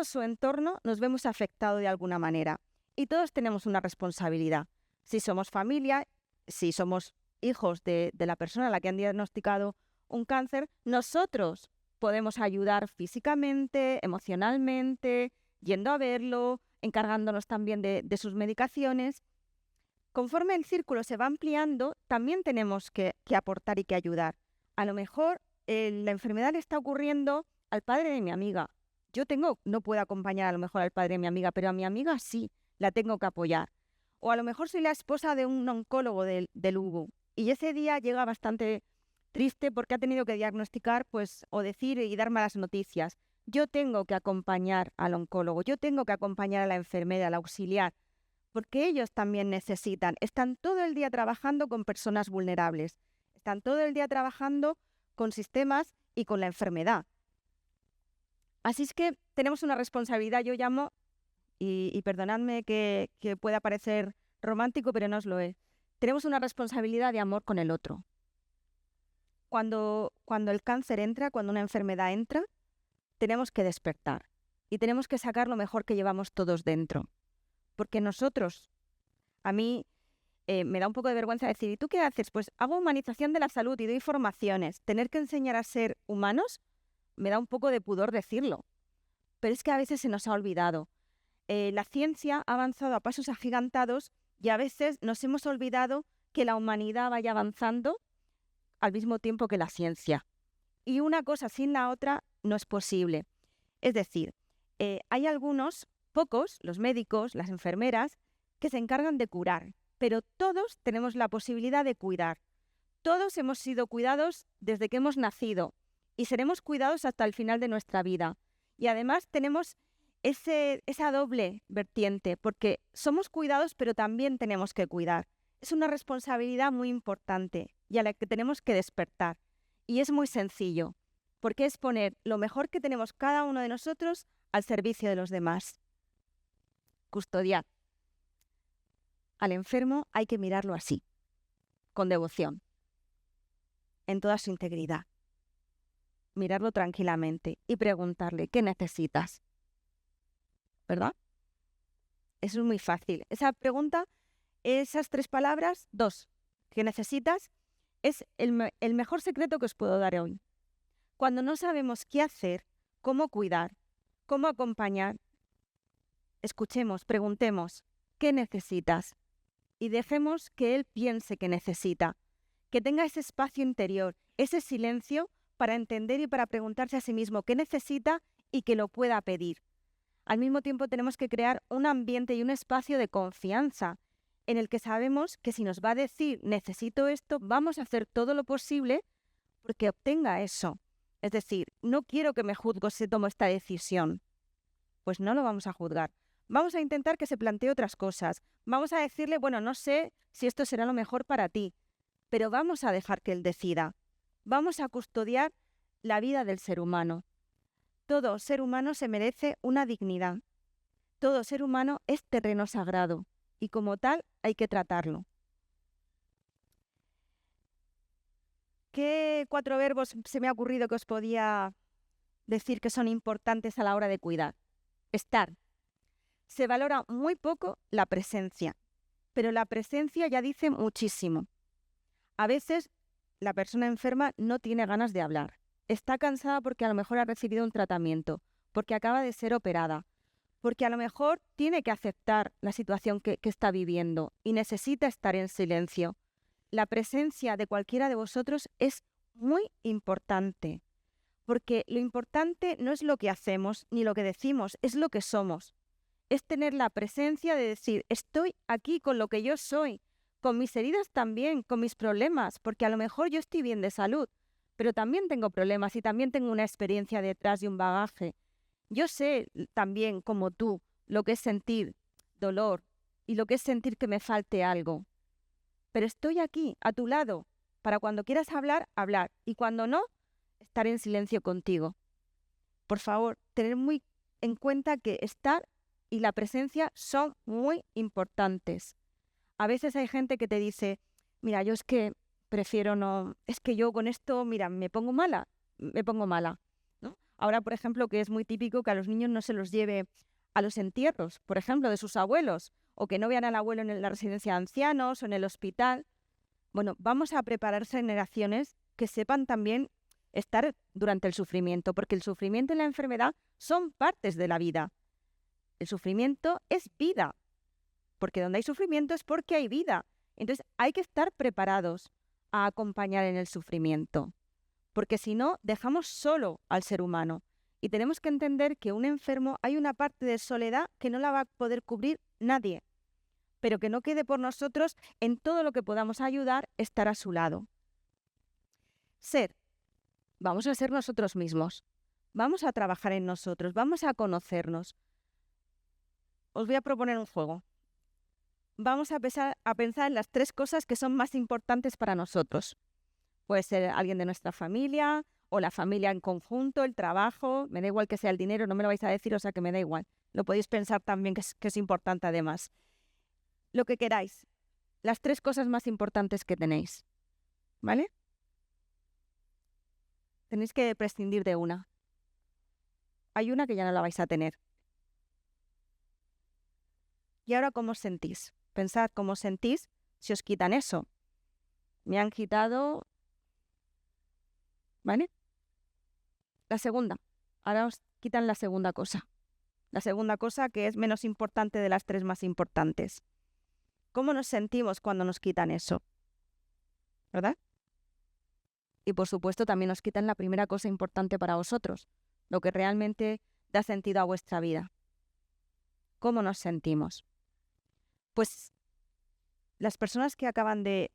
su entorno nos vemos afectados de alguna manera y todos tenemos una responsabilidad. Si somos familia, si somos hijos de la persona a la que han diagnosticado un cáncer, nosotros podemos ayudar físicamente, emocionalmente, yendo a verlo, encargándonos también de sus medicaciones. Conforme el círculo se va ampliando, también tenemos que aportar y que ayudar. A lo mejor la enfermedad le está ocurriendo al padre de mi amiga. No puedo acompañar a lo mejor al padre de mi amiga, pero a mi amiga sí, la tengo que apoyar. O a lo mejor soy la esposa de un oncólogo del UBU y ese día llega bastante triste porque ha tenido que diagnosticar o decir y dar malas noticias. Yo tengo que acompañar al oncólogo, yo tengo que acompañar a la enfermera, al auxiliar, porque ellos también necesitan. Están todo el día trabajando con personas vulnerables, están todo el día trabajando con sistemas y con la enfermedad. Así es que tenemos una responsabilidad, yo llamo, y perdonadme que pueda parecer romántico, pero no os lo es. Tenemos una responsabilidad de amor con el otro. Cuando el cáncer entra, cuando una enfermedad entra, tenemos que despertar y tenemos que sacar lo mejor que llevamos todos dentro. Porque nosotros, a mí me da un poco de vergüenza decir, ¿y tú qué haces? Pues hago humanización de la salud y doy formaciones. Tener que enseñar a ser humanos me da un poco de pudor decirlo. Pero es que a veces se nos ha olvidado. La ciencia ha avanzado a pasos agigantados y a veces nos hemos olvidado que la humanidad vaya avanzando al mismo tiempo que la ciencia. Y una cosa sin la otra no es posible. Es decir, hay pocos, los médicos, las enfermeras, que se encargan de curar, pero todos tenemos la posibilidad de cuidar. Todos hemos sido cuidados desde que hemos nacido y seremos cuidados hasta el final de nuestra vida. Y además tenemos esa doble vertiente, porque somos cuidados, pero también tenemos que cuidar. Es una responsabilidad muy importante y a la que tenemos que despertar. Y es muy sencillo, porque es poner lo mejor que tenemos cada uno de nosotros al servicio de los demás. Custodiar. Al enfermo hay que mirarlo así, con devoción, en toda su integridad. Mirarlo tranquilamente y preguntarle, ¿qué necesitas? ¿Verdad? Eso es muy fácil. Esa pregunta, esas 3 palabras, 2, ¿qué necesitas? Es el mejor secreto que os puedo dar hoy. Cuando no sabemos qué hacer, cómo cuidar, cómo acompañar, escuchemos, preguntemos, ¿qué necesitas? Y dejemos que él piense que necesita, que tenga ese espacio interior, ese silencio para entender y para preguntarse a sí mismo qué necesita y que lo pueda pedir. Al mismo tiempo tenemos que crear un ambiente y un espacio de confianza en el que sabemos que si nos va a decir necesito esto, vamos a hacer todo lo posible porque obtenga eso. Es decir, no quiero que me juzgue si tomo esta decisión. Pues no lo vamos a juzgar. Vamos a intentar que se plantee otras cosas. Vamos a decirle, bueno, no sé si esto será lo mejor para ti, pero vamos a dejar que él decida. Vamos a custodiar la vida del ser humano. Todo ser humano se merece una dignidad. Todo ser humano es terreno sagrado y como tal hay que tratarlo. ¿Qué 4 verbos se me ha ocurrido que os podía decir que son importantes a la hora de cuidar? Estar. Se valora muy poco la presencia, pero la presencia ya dice muchísimo. A veces la persona enferma no tiene ganas de hablar. Está cansada porque a lo mejor ha recibido un tratamiento, porque acaba de ser operada, porque a lo mejor tiene que aceptar la situación que está viviendo y necesita estar en silencio. La presencia de cualquiera de vosotros es muy importante, porque lo importante no es lo que hacemos ni lo que decimos, es lo que somos. Es tener la presencia de decir, estoy aquí con lo que yo soy, con mis heridas también, con mis problemas, porque a lo mejor yo estoy bien de salud, pero también tengo problemas y también tengo una experiencia detrás y un bagaje. Yo sé también, como tú, lo que es sentir dolor y lo que es sentir que me falte algo. Pero estoy aquí, a tu lado, para cuando quieras hablar, hablar. Y cuando no, estar en silencio contigo. Por favor, tener muy en cuenta que estar y la presencia son muy importantes. A veces hay gente que te dice, mira, yo es que prefiero no, es que yo con esto, mira, me pongo mala, ¿no? Ahora, por ejemplo, que es muy típico que a los niños no se los lleve a los entierros, por ejemplo, de sus abuelos, o que no vean al abuelo en la residencia de ancianos o en el hospital. Bueno, vamos a preparar generaciones que sepan también estar durante el sufrimiento, porque el sufrimiento y la enfermedad son partes de la vida. El sufrimiento es vida, porque donde hay sufrimiento es porque hay vida. Entonces hay que estar preparados a acompañar en el sufrimiento, porque si no, dejamos solo al ser humano. Y tenemos que entender que un enfermo hay una parte de soledad que no la va a poder cubrir nadie, pero que no quede por nosotros en todo lo que podamos ayudar, estar a su lado. Vamos a ser nosotros mismos, vamos a trabajar en nosotros, vamos a conocernos. Os voy a proponer un juego. Vamos a pensar en las 3 cosas que son más importantes para nosotros. Puede ser alguien de nuestra familia o la familia en conjunto, el trabajo, me da igual que sea el dinero, no me lo vais a decir, o sea que me da igual. Lo podéis pensar también que es importante además. Lo que queráis, las 3 cosas más importantes que tenéis, ¿vale? Tenéis que prescindir de una. Hay una que ya no la vais a tener. ¿Y ahora cómo os sentís? Pensad cómo os sentís si os quitan eso. Me han quitado... ¿Vale? La segunda. Ahora os quitan la segunda cosa. La segunda cosa que es menos importante de las 3 más importantes. ¿Cómo nos sentimos cuando nos quitan eso? ¿Verdad? Y por supuesto también nos quitan la primera cosa importante para vosotros, lo que realmente da sentido a vuestra vida. ¿Cómo nos sentimos? Pues las personas que acaban de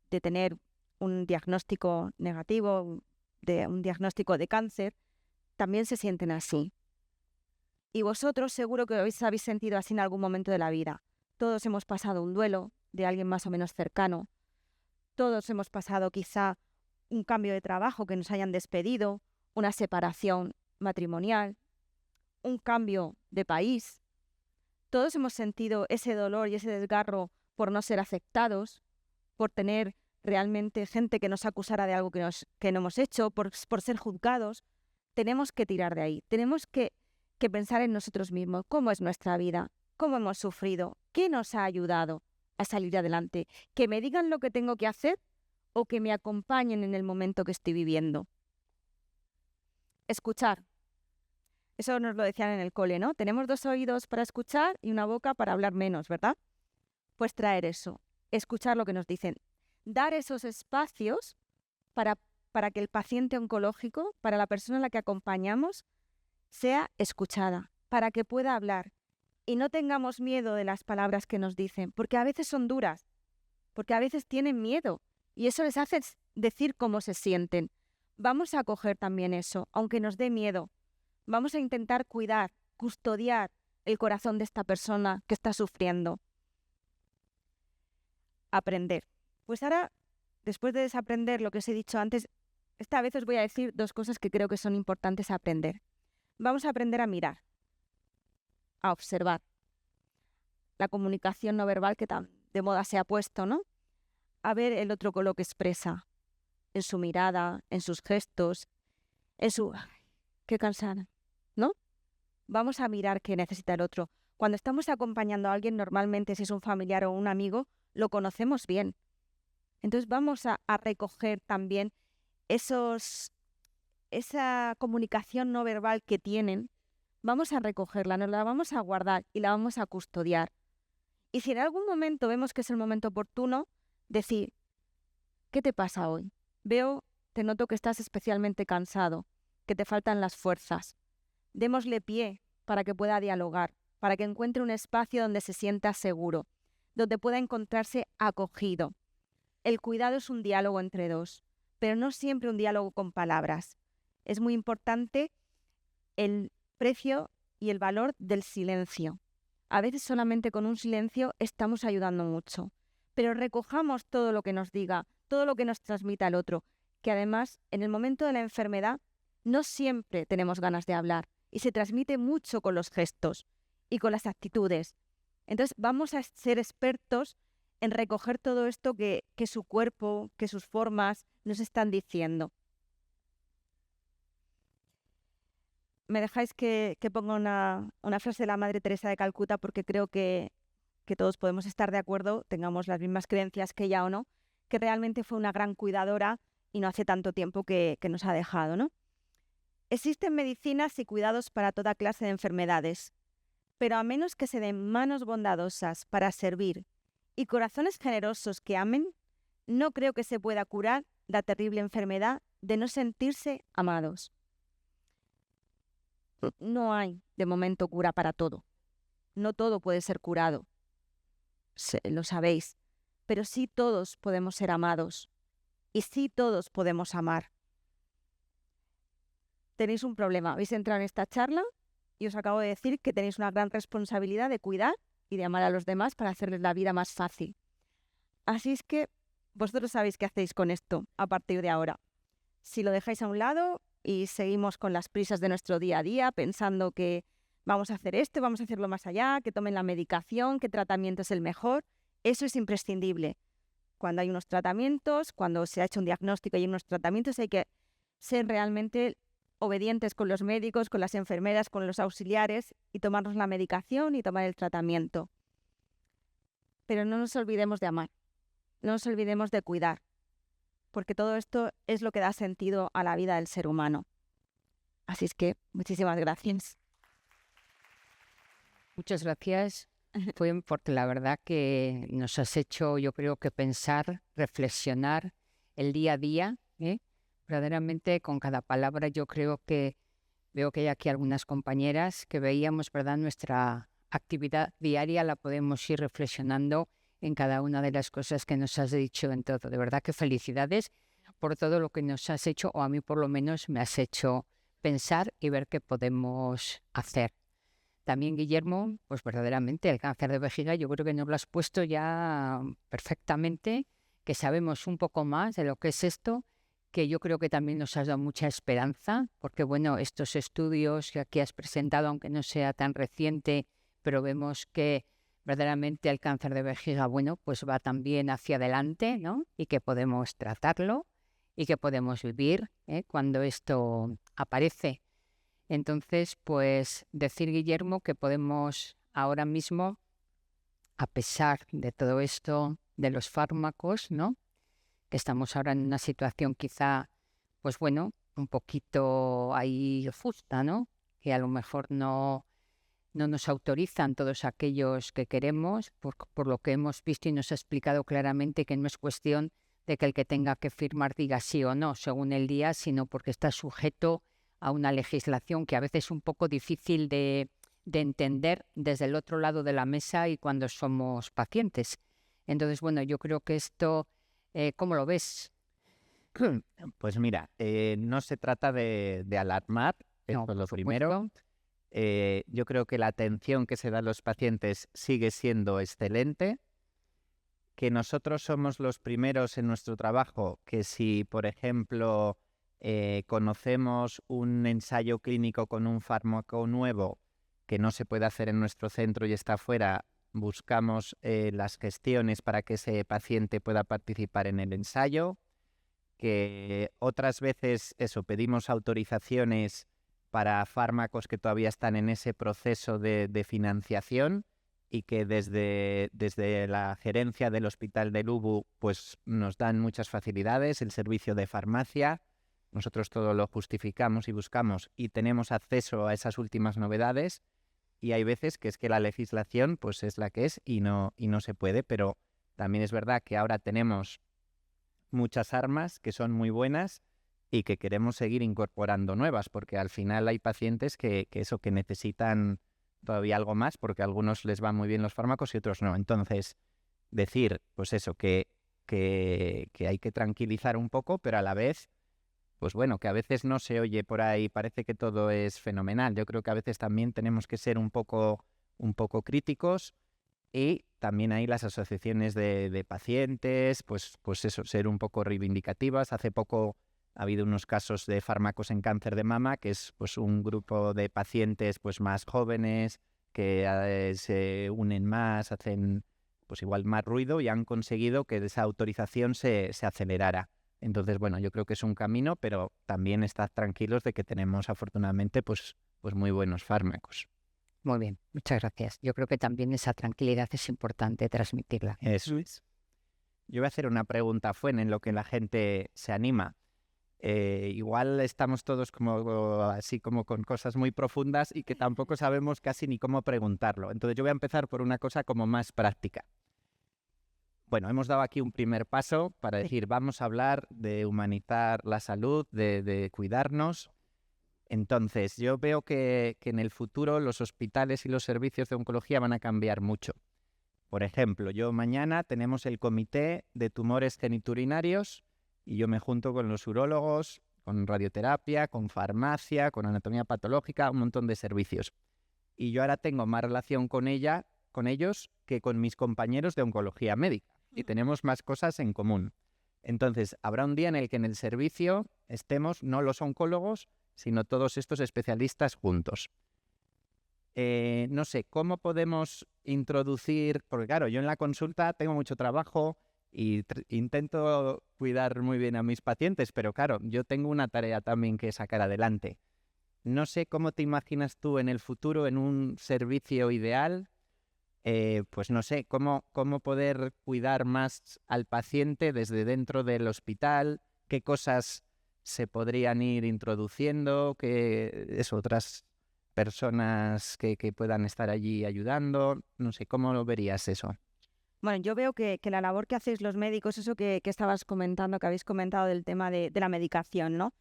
tener un diagnóstico negativo, un diagnóstico de cáncer, también se sienten así. Y vosotros seguro que os habéis sentido así en algún momento de la vida. Todos hemos pasado un duelo de alguien más o menos cercano. Todos hemos pasado quizá un cambio de trabajo, que nos hayan despedido, una separación matrimonial, un cambio de país. Todos hemos sentido ese dolor y ese desgarro por no ser aceptados, por tener realmente gente que nos acusara de algo que no hemos hecho, por ser juzgados. Tenemos que tirar de ahí, tenemos que pensar en nosotros mismos, cómo es nuestra vida, cómo hemos sufrido, qué nos ha ayudado a salir adelante, que me digan lo que tengo que hacer o que me acompañen en el momento que estoy viviendo. Escuchar. Eso nos lo decían en el cole, ¿no? Tenemos 2 oídos para escuchar y una boca para hablar menos, ¿verdad? Pues traer eso, escuchar lo que nos dicen, dar esos espacios para que el paciente oncológico, para la persona a la que acompañamos, sea escuchada, para que pueda hablar y no tengamos miedo de las palabras que nos dicen, porque a veces son duras, porque a veces tienen miedo y eso les hace decir cómo se sienten. Vamos a acoger también eso, aunque nos dé miedo. Vamos a intentar cuidar, custodiar el corazón de esta persona que está sufriendo. Aprender. Pues ahora, después de desaprender lo que os he dicho antes, esta vez os voy a decir 2 cosas que creo que son importantes a aprender. Vamos a aprender a mirar, a observar. La comunicación no verbal que tan de moda se ha puesto, ¿no? A ver el otro con lo que expresa, en su mirada, en sus gestos, en su... ¡Ay, qué cansada! ¿No? Vamos a mirar qué necesita el otro. Cuando estamos acompañando a alguien, normalmente si es un familiar o un amigo, lo conocemos bien. Entonces vamos a recoger también esa comunicación no verbal que tienen, vamos a recogerla, nos la vamos a guardar y la vamos a custodiar. Y si en algún momento vemos que es el momento oportuno, decir, ¿qué te pasa hoy? Te noto que estás especialmente cansado, que te faltan las fuerzas. Démosle pie para que pueda dialogar, para que encuentre un espacio donde se sienta seguro, donde pueda encontrarse acogido. El cuidado es un diálogo entre 2, pero no siempre un diálogo con palabras. Es muy importante el precio y el valor del silencio. A veces solamente con un silencio estamos ayudando mucho, pero recojamos todo lo que nos diga, todo lo que nos transmita el otro, que además en el momento de la enfermedad no siempre tenemos ganas de hablar y se transmite mucho con los gestos. y con las actitudes. Entonces vamos a ser expertos en recoger todo esto que su cuerpo, que sus formas nos están diciendo. Me dejáis que ponga una frase de la Madre Teresa de Calcuta, porque creo que todos podemos estar de acuerdo, tengamos las mismas creencias que ella o no, que realmente fue una gran cuidadora y no hace tanto tiempo que nos ha dejado, ¿no? Existen medicinas y cuidados para toda clase de enfermedades, pero a menos que se den manos bondadosas para servir y corazones generosos que amen, no creo que se pueda curar la terrible enfermedad de no sentirse amados. No hay, de momento, cura para todo. No todo puede ser curado. Lo sabéis, pero sí todos podemos ser amados y sí todos podemos amar. Tenéis un problema, habéis entrado en esta charla y os acabo de decir que tenéis una gran responsabilidad de cuidar y de amar a los demás para hacerles la vida más fácil. Así es que vosotros sabéis qué hacéis con esto a partir de ahora. Si lo dejáis a un lado y seguimos con las prisas de nuestro día a día, pensando que vamos a hacer esto, vamos a hacerlo más allá, que tomen la medicación, qué tratamiento es el mejor, eso es imprescindible. Cuando hay unos tratamientos, cuando se ha hecho un diagnóstico y hay unos tratamientos, hay que ser realmente obedientes con los médicos, con las enfermeras, con los auxiliares y tomarnos la medicación y tomar el tratamiento. Pero no nos olvidemos de amar, no nos olvidemos de cuidar, porque todo esto es lo que da sentido a la vida del ser humano. Así es que muchísimas gracias. Muchas gracias, porque la verdad que nos has hecho, yo creo que pensar, reflexionar el día a día, verdaderamente con cada palabra. Yo creo que veo que hay aquí algunas compañeras que veíamos, ¿verdad? Nuestra actividad diaria la podemos ir reflexionando en cada una de las cosas que nos has dicho en todo. De verdad que felicidades por todo lo que nos has hecho, o a mí por lo menos me has hecho pensar y ver qué podemos hacer. También, Guillermo, pues verdaderamente el cáncer de vejiga yo creo que nos lo has puesto ya perfectamente, que sabemos un poco más de lo que es esto, que yo creo que también nos has dado mucha esperanza, porque bueno, estos estudios que aquí has presentado, aunque no sea tan reciente, pero vemos que verdaderamente el cáncer de vejiga, bueno, pues va también hacia adelante, ¿no? Y que podemos tratarlo y que podemos vivir cuando esto aparece. Entonces, pues decir, Guillermo, que podemos ahora mismo, a pesar de todo esto, de los fármacos, ¿no? Que estamos ahora en una situación quizá, pues bueno, un poquito ahí justa, ¿no? Que a lo mejor no nos autorizan todos aquellos que queremos, por lo que hemos visto y nos ha explicado claramente que no es cuestión de que el que tenga que firmar diga sí o no, según el día, sino porque está sujeto a una legislación que a veces es un poco difícil de entender desde el otro lado de la mesa y cuando somos pacientes. Entonces, bueno, yo creo que esto, ¿cómo lo ves? Pues mira, no se trata de alarmar, No, esto es lo por primero. supuesto. Yo creo que la atención que se da a los pacientes sigue siendo excelente, que nosotros somos los primeros en nuestro trabajo, que si, por ejemplo, conocemos un ensayo clínico con un fármaco nuevo que no se puede hacer en nuestro centro y está fuera, buscamos las gestiones para que ese paciente pueda participar en el ensayo, que otras veces pedimos autorizaciones para fármacos que todavía están en ese proceso de financiación y que desde la gerencia del Hospital de Lubu pues nos dan muchas facilidades, el servicio de farmacia. Nosotros todo lo justificamos y buscamos y tenemos acceso a esas últimas novedades, y hay veces que es que la legislación pues es la que es y no se puede, pero también es verdad que ahora tenemos muchas armas que son muy buenas y que queremos seguir incorporando nuevas, porque al final hay pacientes que necesitan todavía algo más, porque a algunos les van muy bien los fármacos y otros no. Entonces, decir, pues eso, que hay que tranquilizar un poco, pero a la vez, pues bueno, que a veces no se oye por ahí, parece que todo es fenomenal. Yo creo que a veces también tenemos que ser un poco críticos, y también hay las asociaciones de pacientes, pues eso, ser un poco reivindicativas. Hace poco ha habido unos casos de fármacos en cáncer de mama, que es pues un grupo de pacientes pues más jóvenes, que se unen más, hacen pues igual más ruido y han conseguido que esa autorización se acelerara. Entonces, bueno, yo creo que es un camino, pero también estad tranquilos de que tenemos afortunadamente pues muy buenos fármacos. Muy bien, muchas gracias. Yo creo que también esa tranquilidad es importante transmitirla. Eso es. Yo voy a hacer una pregunta, en lo que la gente se anima. Igual estamos todos así como con cosas muy profundas y que tampoco sabemos casi ni cómo preguntarlo. Entonces yo voy a empezar por una cosa como más práctica. Bueno, hemos dado aquí un primer paso para decir, vamos a hablar de humanizar la salud, de cuidarnos. Entonces, yo veo que en el futuro los hospitales y los servicios de oncología van a cambiar mucho. Por ejemplo, mañana tenemos el comité de tumores geniturinarios y yo me junto con los urólogos, con radioterapia, con farmacia, con anatomía patológica, un montón de servicios. Y yo ahora tengo más relación con ellos que con mis compañeros de oncología médica. Y tenemos más cosas en común. Entonces, habrá un día en el que en el servicio estemos no los oncólogos, sino todos estos especialistas juntos. No sé, ¿cómo podemos introducir? Porque claro, yo en la consulta tengo mucho trabajo y intento cuidar muy bien a mis pacientes, pero claro, yo tengo una tarea también que sacar adelante. No sé cómo te imaginas tú en el futuro en un servicio ideal. Pues no sé, cómo poder cuidar más al paciente desde dentro del hospital, qué cosas se podrían ir introduciendo, otras personas que puedan estar allí ayudando, no sé, ¿cómo lo verías eso? Bueno, yo veo que la labor que hacéis los médicos, eso que estabas comentando, que habéis comentado del tema de la medicación, ¿no?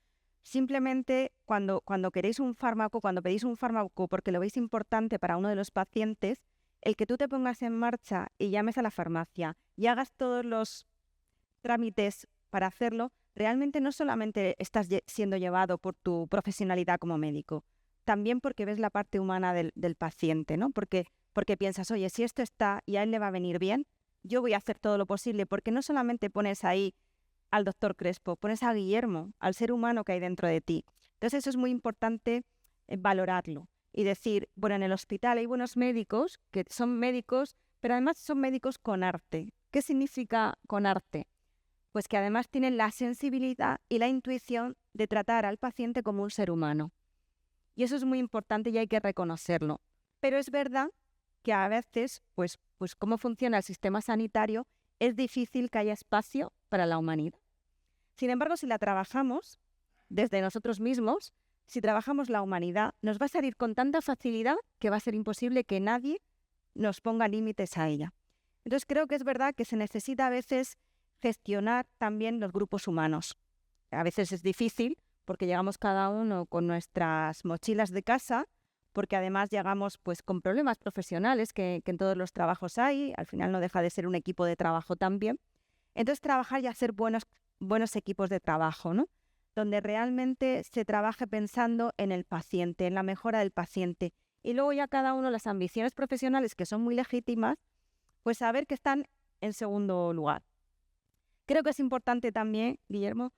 Simplemente cuando queréis un fármaco, cuando pedís un fármaco porque lo veis importante para uno de los pacientes, el que tú te pongas en marcha y llames a la farmacia y hagas todos los trámites para hacerlo, realmente no solamente estás siendo llevado por tu profesionalidad como médico, también porque ves la parte humana del paciente, ¿no? Porque piensas, oye, si esto está y a él le va a venir bien, yo voy a hacer todo lo posible, porque no solamente pones ahí al doctor Crespo, pones a Guillermo, al ser humano que hay dentro de ti. Entonces eso es muy importante valorarlo y decir, bueno, en el hospital hay buenos médicos que son médicos, pero además son médicos con arte. ¿Qué significa con arte? Pues que además tienen la sensibilidad y la intuición de tratar al paciente como un ser humano. Y eso es muy importante y hay que reconocerlo. Pero es verdad que a veces, pues cómo funciona el sistema sanitario, es difícil que haya espacio para la humanidad. Sin embargo, si la trabajamos desde nosotros mismos, si trabajamos la humanidad, nos va a salir con tanta facilidad que va a ser imposible que nadie nos ponga límites a ella. Entonces creo que es verdad que se necesita a veces gestionar también los grupos humanos. A veces es difícil porque llegamos cada uno con nuestras mochilas de casa, porque además llegamos pues con problemas profesionales que en todos los trabajos hay, al final no deja de ser un equipo de trabajo también. Entonces trabajar y hacer buenos equipos de trabajo, ¿no? Donde realmente se trabaje pensando en el paciente, en la mejora del paciente. Y luego ya cada uno las ambiciones profesionales, que son muy legítimas, pues saber que están en segundo lugar. Creo que es importante también, Guillermo,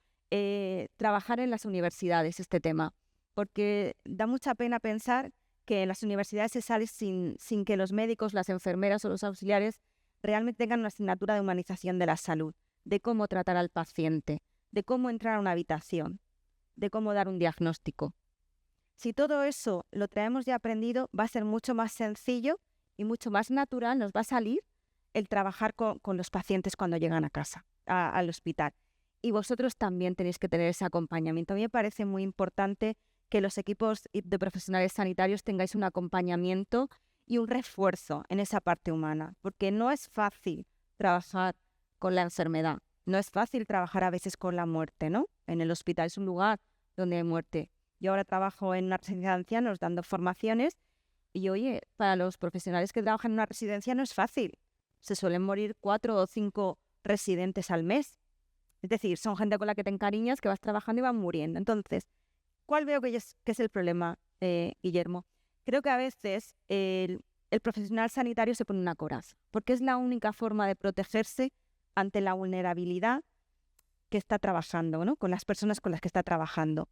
trabajar en las universidades este tema, porque da mucha pena pensar que en las universidades se sale sin que los médicos, las enfermeras o los auxiliares realmente tengan una asignatura de humanización de la salud, de cómo tratar al paciente, de cómo entrar a una habitación, de cómo dar un diagnóstico. Si todo eso lo traemos ya aprendido, va a ser mucho más sencillo y mucho más natural, nos va a salir el trabajar con los pacientes cuando llegan a casa, al hospital. Y vosotros también tenéis que tener ese acompañamiento. A mí me parece muy importante que los equipos de profesionales sanitarios tengáis un acompañamiento y un refuerzo en esa parte humana, porque no es fácil trabajar con la enfermedad, no es fácil trabajar a veces con la muerte, ¿no? En el hospital es un lugar donde hay muerte. Yo ahora trabajo en una residencia de ancianos dando formaciones y, oye, para los profesionales que trabajan en una residencia no es fácil. Se suelen morir 4 o 5 residentes al mes. Es decir, son gente con la que te encariñas, que vas trabajando y van muriendo. Entonces, ¿cuál veo que es el problema, Guillermo? Creo que a veces el profesional sanitario se pone una coraza, porque es la única forma de protegerse ante la vulnerabilidad que está trabajando, ¿no? Con las personas con las que está trabajando.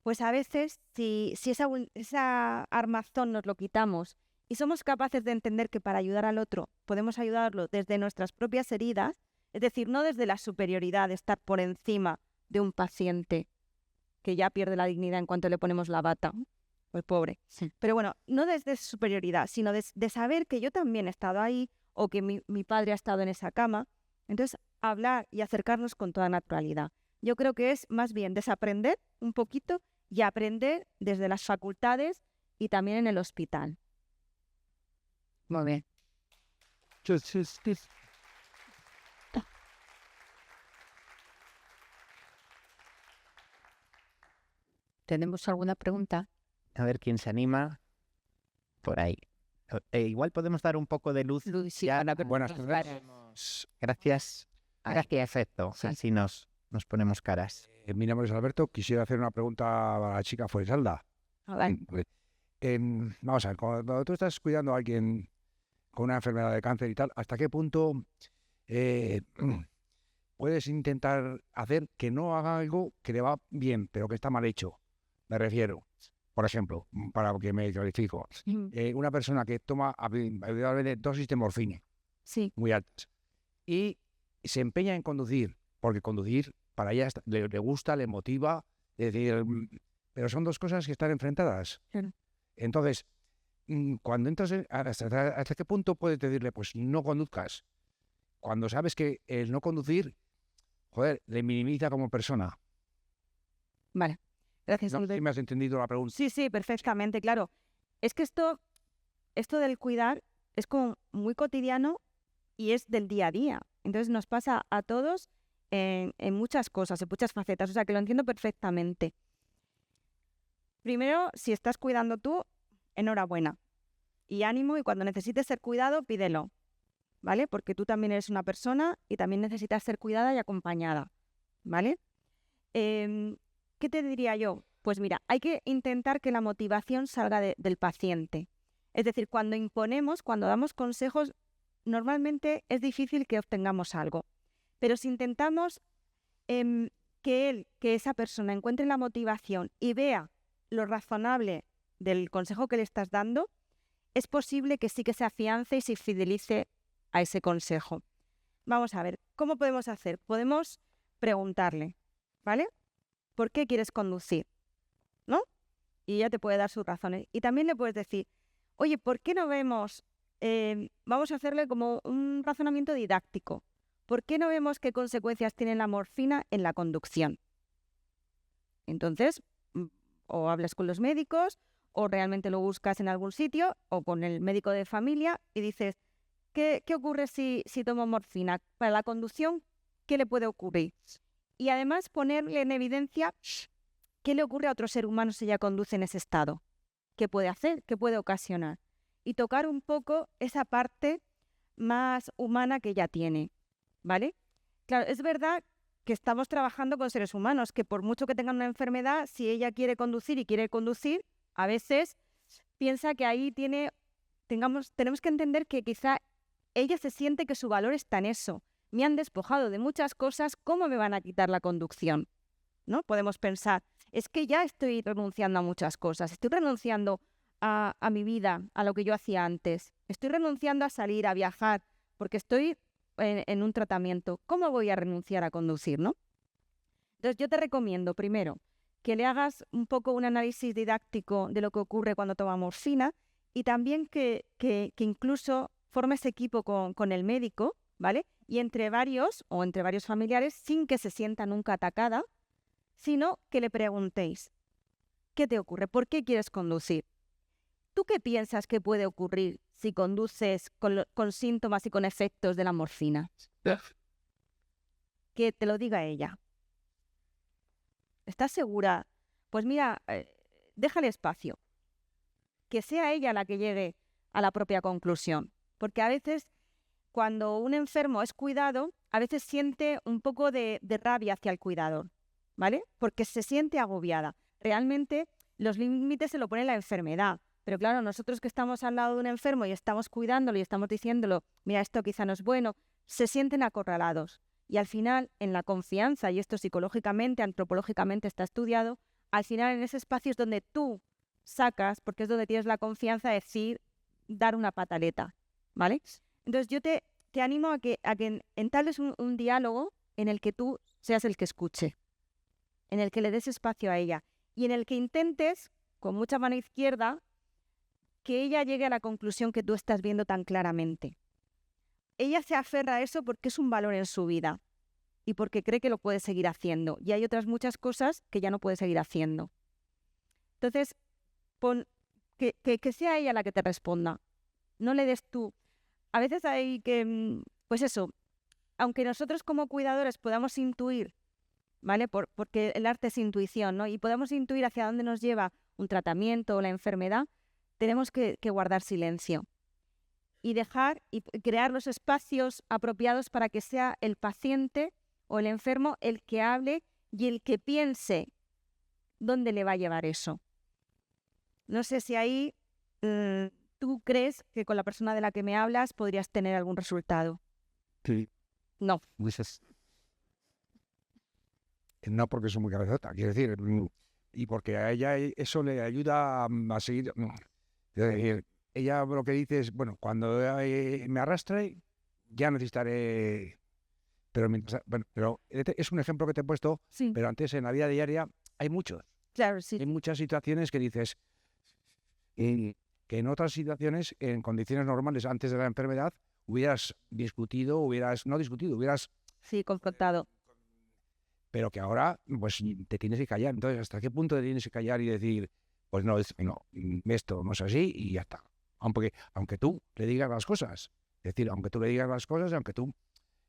Pues a veces, si esa armazón nos lo quitamos y somos capaces de entender que para ayudar al otro podemos ayudarlo desde nuestras propias heridas, es decir, no desde la superioridad de estar por encima de un paciente que ya pierde la dignidad en cuanto le ponemos la bata, pues pobre. Sí. Pero bueno, no desde superioridad, sino de saber que yo también he estado ahí o que mi padre ha estado en esa cama. Entonces, hablar y acercarnos con toda naturalidad. Yo creo que es más bien desaprender un poquito y aprender desde las facultades y también en el hospital. Muy bien. ¿Tenemos alguna pregunta? A ver quién se anima por ahí. Igual podemos dar un poco de luz. Sí, ya. Buenas tardes. Gracias. Gracias. Perfecto. Sí. Así nos ponemos caras. Mi nombre es Alberto. Quisiera hacer una pregunta a la chica Fuensalda. Vamos a ver, cuando tú estás cuidando a alguien con una enfermedad de cáncer y tal, ¿hasta qué punto puedes intentar hacer que no haga algo que le va bien, pero que está mal hecho? Me refiero, por ejemplo, para que me clarifico, una persona que toma habitualmente dosis de morfina Sí. muy altas y se empeña en conducir, porque conducir para ella le gusta, le motiva, es decir, pero son dos cosas que están enfrentadas. Claro. Entonces, cuando entras ¿hasta qué punto puedes decirle, pues no conduzcas? Cuando sabes que el no conducir, joder, le minimiza como persona. Vale. Gracias, No sé Alberto. si me has entendido la pregunta. Sí, perfectamente, claro. Es que esto del cuidar es como muy cotidiano y es del día a día. Entonces nos pasa a todos en muchas cosas, en muchas facetas. O sea, que lo entiendo perfectamente. Primero, si estás cuidando tú, enhorabuena. Y ánimo, y cuando necesites ser cuidado, pídelo. ¿Vale? Porque tú también eres una persona y también necesitas ser cuidada y acompañada. ¿Vale? ¿Qué te diría yo? Pues mira, hay que intentar que la motivación salga del paciente. Es decir, cuando imponemos, cuando damos consejos, normalmente es difícil que obtengamos algo. Pero si intentamos que esa persona encuentre la motivación y vea lo razonable del consejo que le estás dando, es posible que sí que se afiance y se fidelice a ese consejo. Vamos a ver, ¿cómo podemos hacer? Podemos preguntarle, ¿vale? ¿Por qué quieres conducir? ¿No? Y ella te puede dar sus razones. Y también le puedes decir, oye, ¿por qué no vemos, vamos a hacerle como un razonamiento didáctico? ¿Por qué no vemos qué consecuencias tiene la morfina en la conducción? Entonces, o hablas con los médicos, o realmente lo buscas en algún sitio, o con el médico de familia, y dices, ¿qué ocurre si tomo morfina? Para la conducción, ¿qué le puede ocurrir? Y además ponerle en evidencia qué le ocurre a otro ser humano si ella conduce en ese estado. ¿Qué puede hacer? ¿Qué puede ocasionar? Y tocar un poco esa parte más humana que ella tiene, ¿vale? Claro, es verdad que estamos trabajando con seres humanos, que por mucho que tengan una enfermedad, si ella quiere conducir y quiere conducir, a veces piensa que ahí tenemos que entender que quizá ella se siente que su valor está en eso. Me han despojado de muchas cosas, ¿cómo me van a quitar la conducción? ¿No? Podemos pensar, es que ya estoy renunciando a muchas cosas, estoy renunciando a mi vida, a lo que yo hacía antes, estoy renunciando a salir, a viajar, porque estoy en un tratamiento. ¿Cómo voy a renunciar a conducir, no? Entonces yo te recomiendo, primero, que le hagas un poco un análisis didáctico de lo que ocurre cuando toma morfina y también que incluso formes equipo con el médico, ¿vale? Y entre varios familiares, sin que se sienta nunca atacada, sino que le preguntéis, ¿qué te ocurre? ¿Por qué quieres conducir? ¿Tú qué piensas que puede ocurrir si conduces con síntomas y con efectos de la morfina? Que te lo diga ella. ¿Estás segura? Pues mira, déjale espacio. Que sea ella la que llegue a la propia conclusión. Porque a veces, cuando un enfermo es cuidado, a veces siente un poco de rabia hacia el cuidador, ¿vale? Porque se siente agobiada. Realmente, los límites se lo pone la enfermedad. Pero claro, nosotros que estamos al lado de un enfermo y estamos cuidándolo y estamos diciéndolo, mira, esto quizá no es bueno, se sienten acorralados. Y al final, en la confianza, y esto psicológicamente, antropológicamente está estudiado, al final en ese espacio es donde tú sacas, porque es donde tienes la confianza de decir dar una pataleta, ¿vale? Entonces yo te animo a que entables un diálogo en el que tú seas el que escuche, en el que le des espacio a ella y en el que intentes, con mucha mano izquierda, que ella llegue a la conclusión que tú estás viendo tan claramente. Ella se aferra a eso porque es un valor en su vida y porque cree que lo puede seguir haciendo. Y hay otras muchas cosas que ya no puede seguir haciendo. Entonces, que sea ella la que te responda. No le des tú. A veces hay que, pues eso, aunque nosotros como cuidadores podamos intuir, ¿vale? Porque el arte es intuición, ¿no? Y podamos intuir hacia dónde nos lleva un tratamiento o la enfermedad, tenemos que guardar silencio y dejar y crear los espacios apropiados para que sea el paciente o el enfermo el que hable y el que piense dónde le va a llevar eso. No sé si ahí tú crees que con la persona de la que me hablas podrías tener algún resultado. Sí. No. No porque soy muy cabezota, quiero decir, y porque a ella eso le ayuda a seguir. Es decir, ella lo que dice es, bueno, cuando me arrastre, ya necesitaré. Pero es un ejemplo que te he puesto, Sí. pero antes en la vida diaria hay muchos. Claro, sí. Hay muchas situaciones que dices, que en otras situaciones, en condiciones normales, antes de la enfermedad, hubieras Sí, confrontado. pero que ahora pues te tienes que callar. Entonces, ¿hasta qué punto te tienes que callar y decir, pues no, esto no es así y ya está? Aunque tú le digas las cosas. Es decir, aunque tú le digas las cosas, aunque tú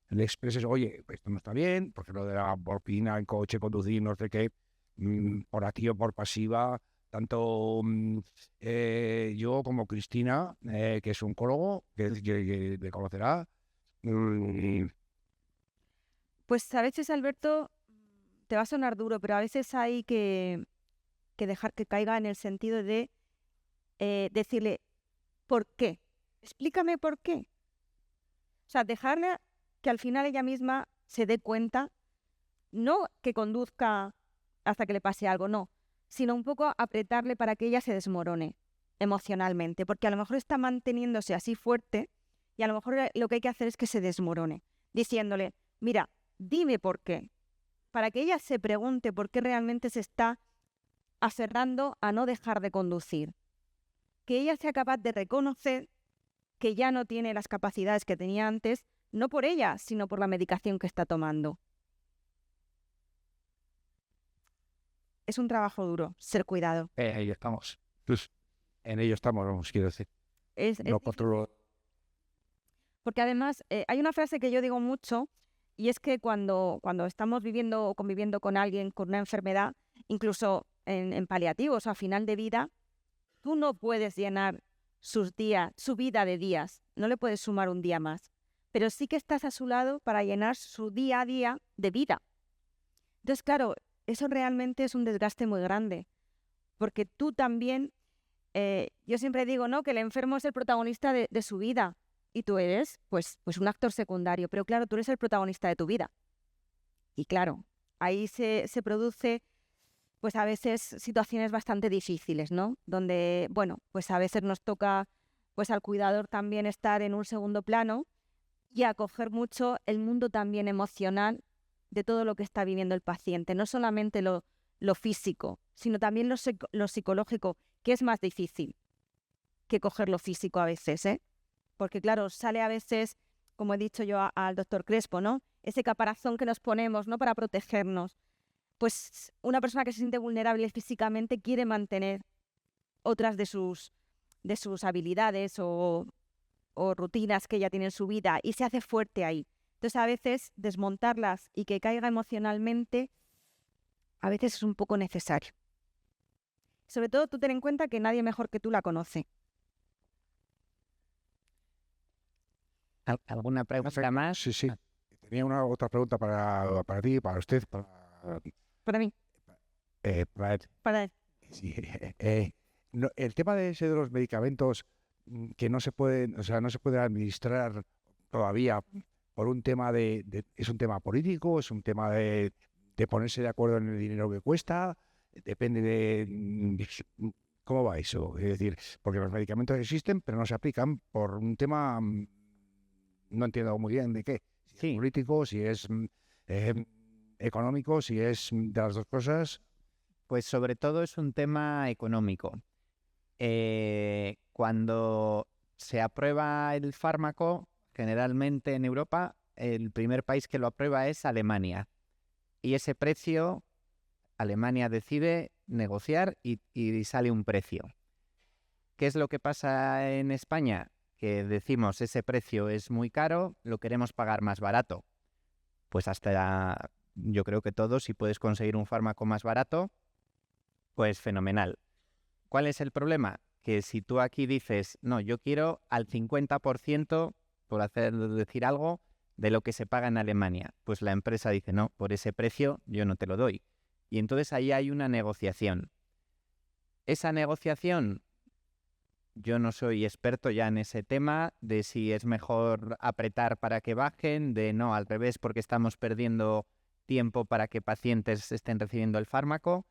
le expreses, oye, esto no está bien, porque lo de la morfina en coche, conducir, no sé qué, por activa, por pasiva, tanto yo como Cristina, que es oncólogo, que le conocerá. Pues a veces, Alberto, te va a sonar duro, pero a veces hay que dejar que caiga en el sentido de decirle, ¿por qué? Explícame por qué. O sea, dejarle que al final ella misma se dé cuenta, no que conduzca hasta que le pase algo, no, sino un poco apretarle para que ella se desmorone emocionalmente, porque a lo mejor está manteniéndose así fuerte y a lo mejor lo que hay que hacer es que se desmorone, diciéndole, mira, dime por qué, para que ella se pregunte por qué realmente se está aferrando a no dejar de conducir, que ella sea capaz de reconocer que ya no tiene las capacidades que tenía antes, no por ella, sino por la medicación que está tomando. Es un trabajo duro, ser cuidado. Ahí estamos. Pues, en ello estamos, vamos, quiero decir. No controlo. Porque además hay una frase que yo digo mucho y es que cuando estamos viviendo o conviviendo con alguien con una enfermedad, incluso en paliativos o a final de vida, tú no puedes llenar su vida de días, no le puedes sumar un día más, pero sí que estás a su lado para llenar su día a día de vida. Entonces, claro, eso realmente es un desgaste muy grande, porque tú también, yo siempre digo, ¿no?, que el enfermo es el protagonista de su vida y tú eres pues un actor secundario, pero claro, tú eres el protagonista de tu vida. Y claro, ahí se produce pues a veces situaciones bastante difíciles, ¿no? Donde, bueno, pues a veces nos toca pues al cuidador también estar en un segundo plano y acoger mucho el mundo también emocional de todo lo que está viviendo el paciente, no solamente lo físico, sino también lo psicológico, que es más difícil que coger lo físico a veces, ¿eh? Porque claro, sale a veces, como he dicho yo al doctor Crespo, ¿no?, ese caparazón que nos ponemos, ¿no?, para protegernos. Pues una persona que se siente vulnerable físicamente quiere mantener otras de sus habilidades o rutinas que ella tiene en su vida y se hace fuerte ahí. Entonces a veces desmontarlas y que caiga emocionalmente a veces es un poco necesario. Sobre todo tú ten en cuenta que nadie mejor que tú la conoce. ¿Alguna pregunta más? Sí, sí. Tenía otra pregunta para ti, para usted, Para mí. Para él. Sí, no, el tema de los medicamentos que no se pueden, o sea, no se pueden administrar todavía por un tema ¿es un tema político? ¿Es un tema de ponerse de acuerdo en el dinero que cuesta? Depende de ¿Cómo va eso? Es decir, porque los medicamentos existen, pero no se aplican por un tema, no entiendo muy bien de qué. Si es Sí, político, si es económico, si es de las dos cosas. pues sobre todo es un tema económico. Cuando se aprueba el fármaco, generalmente en Europa, el primer país que lo aprueba es Alemania. Y ese precio, Alemania decide negociar y sale un precio. ¿Qué es lo que pasa en España? Que decimos, ese precio es muy caro, lo queremos pagar más barato. Pues hasta, yo creo que todos, si puedes conseguir un fármaco más barato, pues fenomenal. ¿Cuál es el problema? Que si tú aquí dices, no, yo quiero al 50%, por decir algo, de lo que se paga en Alemania, pues la empresa dice, no, por ese precio yo no te lo doy. Y entonces ahí hay una negociación. Esa negociación, yo no soy experto ya en ese tema, de si es mejor apretar para que bajen, de no, al revés, porque estamos perdiendo tiempo para que pacientes estén recibiendo el fármaco.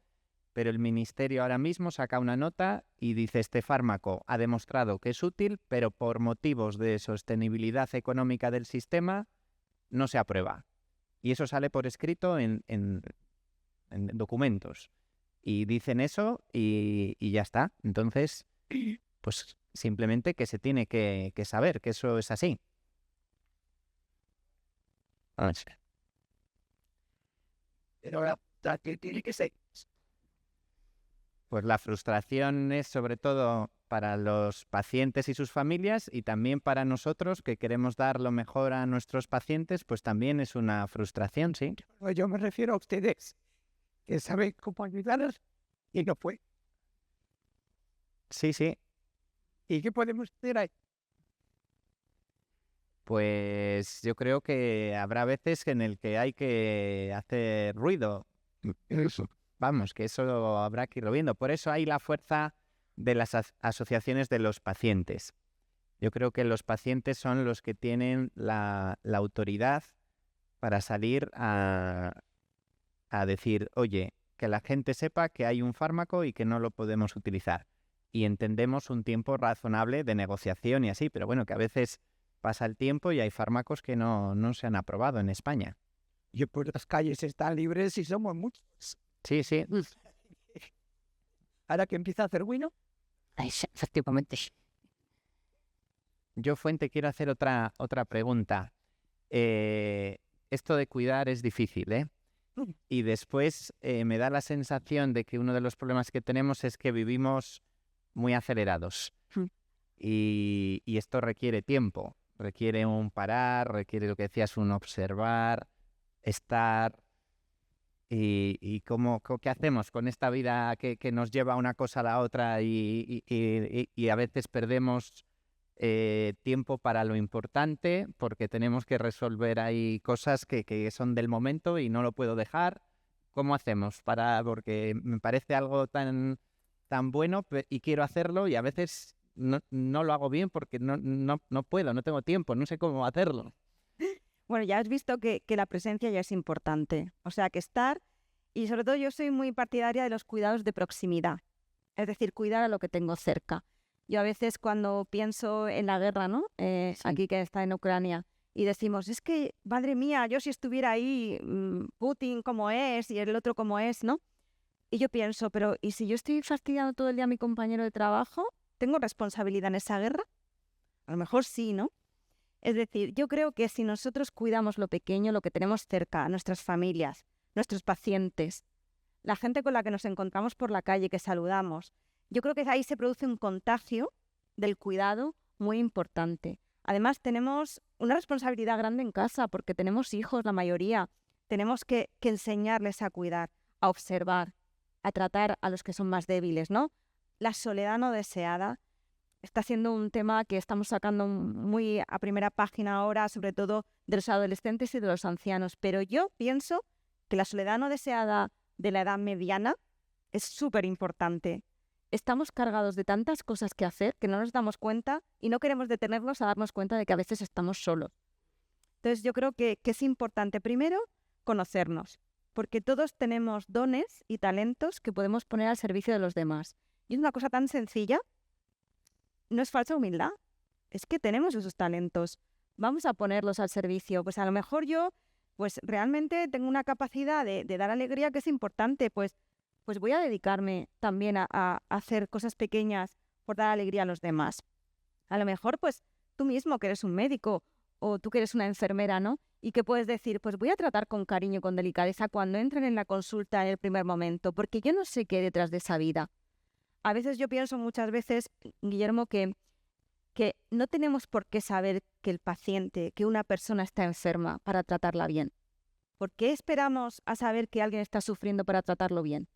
Pero el ministerio ahora mismo saca una nota y dice este fármaco ha demostrado que es útil, pero por motivos de sostenibilidad económica del sistema no se aprueba. Y eso sale por escrito en documentos. Y dicen eso y ya está. Entonces, pues simplemente que se tiene que saber que eso es así. Pero la que tiene que ser. Pues la frustración es sobre todo para los pacientes y sus familias y también para nosotros que queremos dar lo mejor a nuestros pacientes, pues también es una frustración, sí. Yo me refiero a ustedes, que saben cómo ayudarnos y no fue. Sí, sí. ¿Y qué podemos hacer ahí? Pues yo creo que habrá veces en el que hay que hacer ruido. Eso. Vamos, que eso habrá que irlo viendo. Por eso hay la fuerza de las asociaciones de los pacientes. Yo creo que los pacientes son los que tienen la autoridad para salir a decir, oye, que la gente sepa que hay un fármaco y que no lo podemos utilizar. Y entendemos un tiempo razonable de negociación y así, pero bueno, que a veces pasa el tiempo y hay fármacos que no se han aprobado en España. Y pues las calles están libres y somos muchos. Sí, sí. Ahora que empieza a hacer bueno. Efectivamente. Yo, Fuente, quiero hacer otra pregunta. Esto de cuidar es difícil, ¿eh? Y después me da la sensación de que uno de los problemas que tenemos es que vivimos muy acelerados. Y esto requiere tiempo, requiere un parar, requiere lo que decías, un observar, estar. ¿Y qué hacemos con esta vida que nos lleva una cosa a la otra y a veces perdemos tiempo para lo importante porque tenemos que resolver ahí cosas que son del momento y no lo puedo dejar? ¿Cómo hacemos? Porque me parece algo tan bueno y quiero hacerlo y a veces no lo hago bien porque no puedo, no tengo tiempo, no sé cómo hacerlo. Bueno, ya has visto que la presencia ya es importante. O sea, que estar, y sobre todo yo soy muy partidaria de los cuidados de proximidad. Es decir, cuidar a lo que tengo cerca. Yo a veces cuando pienso en la guerra, ¿no? Aquí que está en Ucrania, y decimos, es que, madre mía, yo si estuviera ahí, Putin como es y el otro como es, ¿no? Y yo pienso, pero ¿y si yo estoy fastidiando todo el día a mi compañero de trabajo? ¿Tengo responsabilidad en esa guerra? A lo mejor sí, ¿no? Es decir, yo creo que si nosotros cuidamos lo pequeño, lo que tenemos cerca, nuestras familias, nuestros pacientes, la gente con la que nos encontramos por la calle, que saludamos, yo creo que ahí se produce un contagio del cuidado muy importante. Además, tenemos una responsabilidad grande en casa porque tenemos hijos, la mayoría. Tenemos que enseñarles a cuidar, a observar, a tratar a los que son más débiles, ¿no? La soledad no deseada está siendo un tema que estamos sacando muy a primera página ahora, sobre todo de los adolescentes y de los ancianos. Pero yo pienso que la soledad no deseada de la edad mediana es súper importante. Estamos cargados de tantas cosas que hacer que no nos damos cuenta y no queremos detenernos a darnos cuenta de que a veces estamos solos. Entonces yo creo que es importante primero conocernos, porque todos tenemos dones y talentos que podemos poner al servicio de los demás. Y es una cosa tan sencilla. No es falsa humildad. Es que tenemos esos talentos. Vamos a ponerlos al servicio. Pues a lo mejor yo, pues realmente tengo una capacidad de dar alegría que es importante. Pues voy a dedicarme también a hacer cosas pequeñas por dar alegría a los demás. A lo mejor, pues tú mismo que eres un médico o tú que eres una enfermera, ¿no? Y que puedes decir, pues voy a tratar con cariño, con delicadeza cuando entren en la consulta en el primer momento, porque yo no sé qué hay detrás de esa vida. A veces yo pienso muchas veces, Guillermo, que no tenemos por qué saber que el paciente, que una persona está enferma para tratarla bien. ¿Por qué esperamos a saber que alguien está sufriendo para tratarlo bien?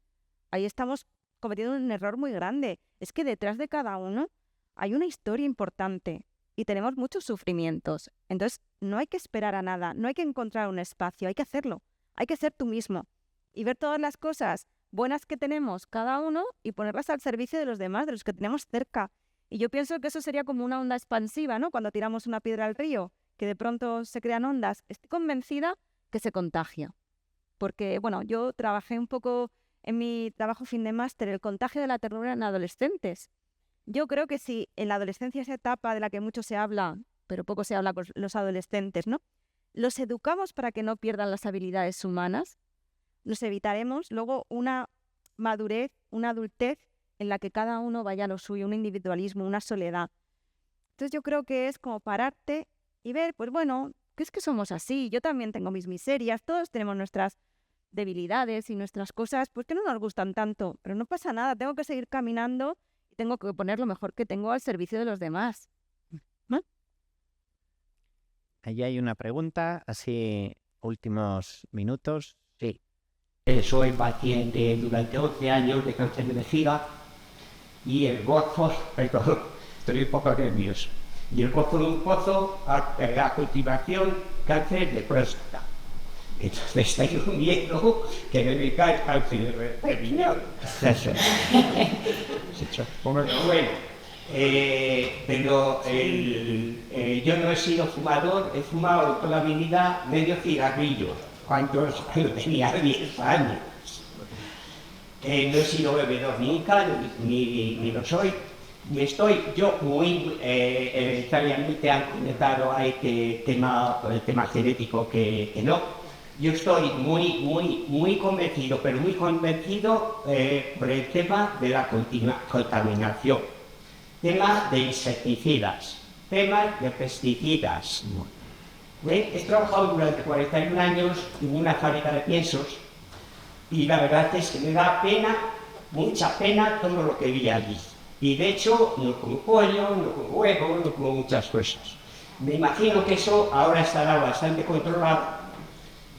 Ahí estamos cometiendo un error muy grande. Es que detrás de cada uno hay una historia importante y tenemos muchos sufrimientos. Entonces, no hay que esperar a nada, no hay que encontrar un espacio, hay que hacerlo. Hay que ser tú mismo y ver todas las cosas buenas que tenemos cada uno y ponerlas al servicio de los demás, de los que tenemos cerca. Y yo pienso que eso sería como una onda expansiva, ¿no? Cuando tiramos una piedra al río, que de pronto se crean ondas. Estoy convencida que se contagia. Porque, bueno, yo trabajé un poco en mi trabajo fin de máster el contagio de la ternura en adolescentes. Yo creo que si en la adolescencia, esa etapa de la que mucho se habla, pero poco se habla con los adolescentes, ¿no? Los educamos para que no pierdan las habilidades humanas, nos evitaremos luego una madurez, una adultez en la que cada uno vaya a lo suyo, un individualismo, una soledad. Entonces yo creo que es como pararte y ver, pues bueno, que es que somos así, yo también tengo mis miserias, todos tenemos nuestras debilidades y nuestras cosas, pues que no nos gustan tanto, pero no pasa nada, tengo que seguir caminando y tengo que poner lo mejor que tengo al servicio de los demás. ¿No? Allí hay una pregunta, así últimos minutos. Sí. Soy paciente durante 11 años de cáncer de vejiga y el gozo, perdón, estoy un poco nervioso, y el gozo de un pozo a continuación cáncer de próstata. Entonces tengo miedo que me caiga cáncer de riñón. Bueno, pero yo no he sido fumador, he fumado toda mi vida medio cigarrillo, cuando tenía 10 años. No he sido bebedor nunca, ni lo soy. Me estoy yo muy necesariamente han comentado ahí que el tema genético que no. Yo estoy muy convencido, pero muy convencido por el tema de la contaminación, tema de insecticidas, tema de pesticidas. He trabajado durante 41 años en una fábrica de piensos y la verdad es que me da pena, mucha pena todo lo que vi allí. Y de hecho no como pollo, no como huevo, no como muchas cosas. Me imagino que eso ahora estará bastante controlado.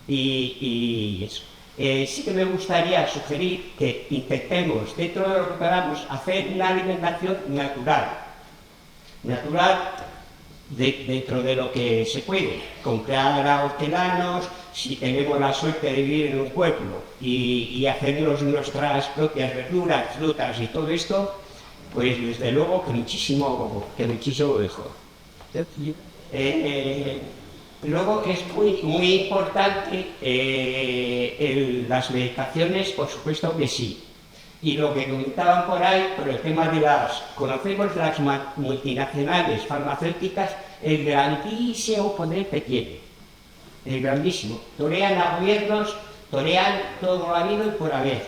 Y eso. Sí que me gustaría sugerir que intentemos, dentro de lo que podamos, hacer una alimentación natural. Dentro de lo que se puede. Comprar a hortelanos, si tenemos la suerte de vivir en un pueblo y hacernos nuestras propias verduras, frutas y todo esto, pues desde luego que muchísimo mejor. Luego es muy importante las medicaciones, por supuesto que sí. Y lo que comentaban por ahí, por el tema de conocemos las multinacionales farmacéuticas, el grandísimo poder que tienen. El grandísimo. Torean a gobiernos, torean todo lo habido y por haber.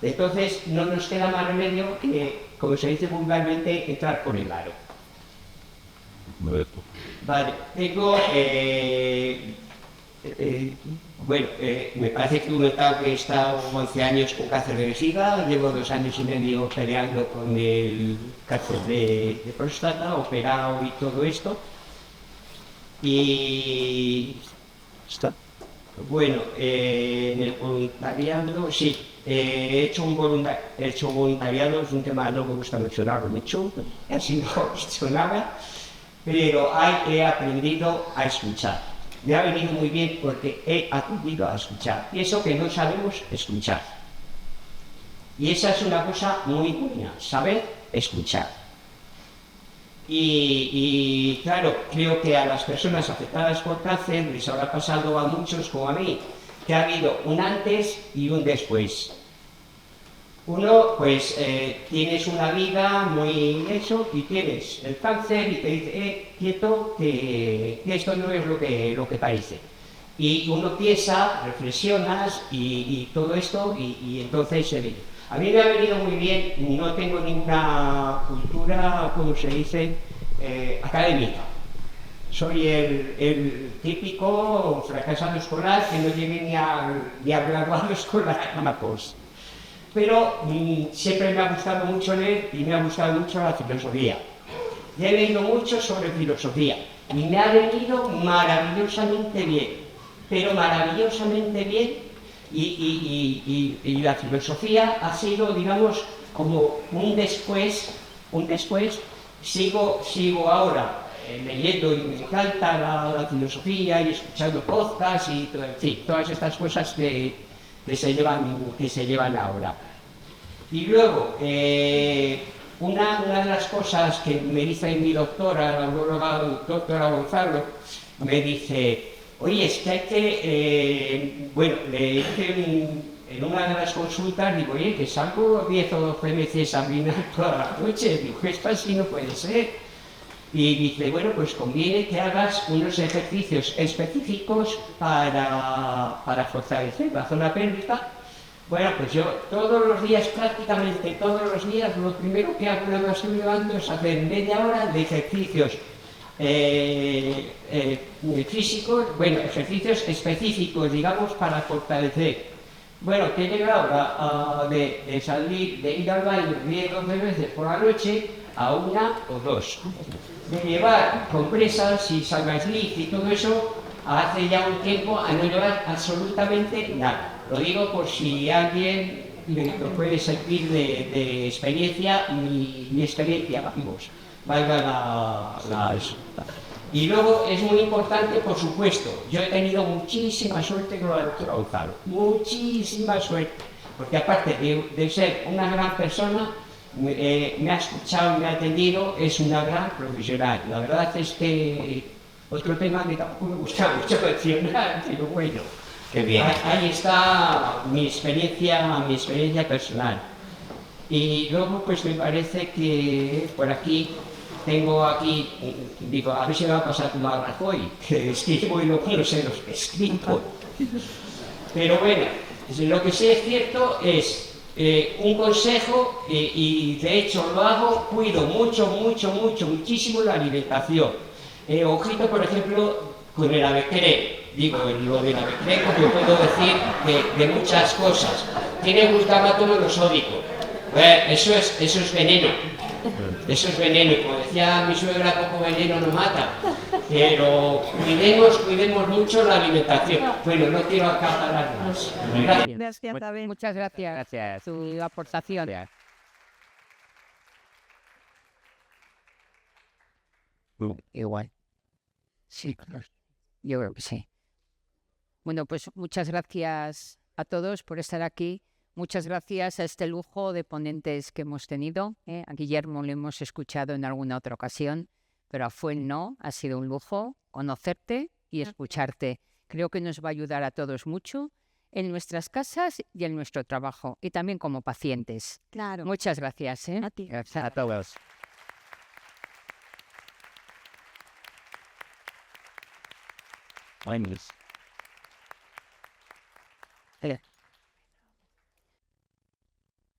Entonces no nos queda más remedio que, como se dice vulgarmente, entrar por el aro. Vale, tengo, me parece que he comentado que he estado 11 años con cáncer de vejiga, llevo 2 años y medio peleando con el cáncer de próstata, operado y todo esto. Y bueno, en el voluntariado, sí, he hecho voluntariado, es un tema que no me gusta mencionarlo mucho, así no he hecho nada. Pero he aprendido a escuchar. Me ha venido muy bien porque he aprendido a escuchar. Pienso que no sabemos escuchar. Y esa es una cosa muy buena, saber escuchar. Y claro, creo que a las personas afectadas por cáncer les habrá pasado a muchos como a mí, que ha habido un antes y un después. Uno, pues tienes una vida muy eso y tienes el cáncer y te dice, quieto, que esto no es lo que parece. Y uno piensa, reflexionas y todo esto y entonces se ve. A mí me ha venido muy bien, no tengo ninguna cultura, como se dice, académica. Soy el típico fracasado escolar que no llegué ni a graduado escolar jamás. Pero siempre me ha gustado mucho leer y me ha gustado mucho la filosofía. Y he leído mucho sobre filosofía y me ha venido maravillosamente bien, pero maravillosamente bien. Y la filosofía ha sido, digamos, como un después. Sigo ahora leyendo y me encanta la filosofía y escuchando podcasts y todo, en fin, todas estas cosas que se llevan ahora. Y luego, una de las cosas que me dice mi doctora, la doctora Gonzalo, me dice, oye, es que hay que, bueno, le dije en una de las consultas, digo, oye, que salgo 10 o 12 veces a mirar toda la noche, digo, esto así no puede ser. Y dice, bueno, pues conviene que hagas unos ejercicios específicos para fortalecer la zona pélvica. Bueno, pues yo todos los días, prácticamente todos los días, lo primero que hago cuando estoy levantando es hacer media hora de ejercicios físicos, bueno, ejercicios específicos, digamos, para fortalecer. Bueno, que he llegado de salir, de ir al baño 10 o 12 veces por la noche a una o dos. De llevar compresas y salvaslip y todo eso hace ya un tiempo a no llevar absolutamente nada. Lo digo por si alguien le puede servir de experiencia, mi experiencia, vamos, valga la Y luego es muy importante, por supuesto, yo he tenido muchísima suerte con la doctora Gonzalo, muchísima suerte, porque aparte de ser una gran persona, me ha escuchado, me ha atendido, es una gran profesional. La verdad es que otro tema que tampoco me gusta mucho mencionar, pero bueno, Qué bien. ahí está mi experiencia personal. Y luego pues me parece que por aquí tengo aquí, digo, a ver si me va a pasar como a Rajoy, que escribo y luego no sé lo que escribo. Pero bueno, lo que sí es cierto es un consejo, y de hecho lo hago, cuido muchísimo la alimentación. Ojito, por ejemplo, con el avecré. Digo, lo del avecré, como puedo decir, de muchas cosas. Tiene glutamato monosódico. Eso es veneno. Eso es veneno, y como decía mi suegra, poco veneno no mata. Pero cuidemos mucho la alimentación. Bueno, no quiero acaparar más. Gracias. Gracias, Abel. Muchas gracias. Gracias. Su aportación. Igual. Sí, yo creo que sí. Bueno, pues muchas gracias a todos por estar aquí. Muchas gracias a este lujo de ponentes que hemos tenido. A Guillermo lo hemos escuchado en alguna otra ocasión, pero a Fuel no. Ha sido un lujo conocerte y escucharte. Creo que nos va a ayudar a todos mucho en nuestras casas y en nuestro trabajo, y también como pacientes. Claro. Muchas gracias. A ti. A todos. Eh,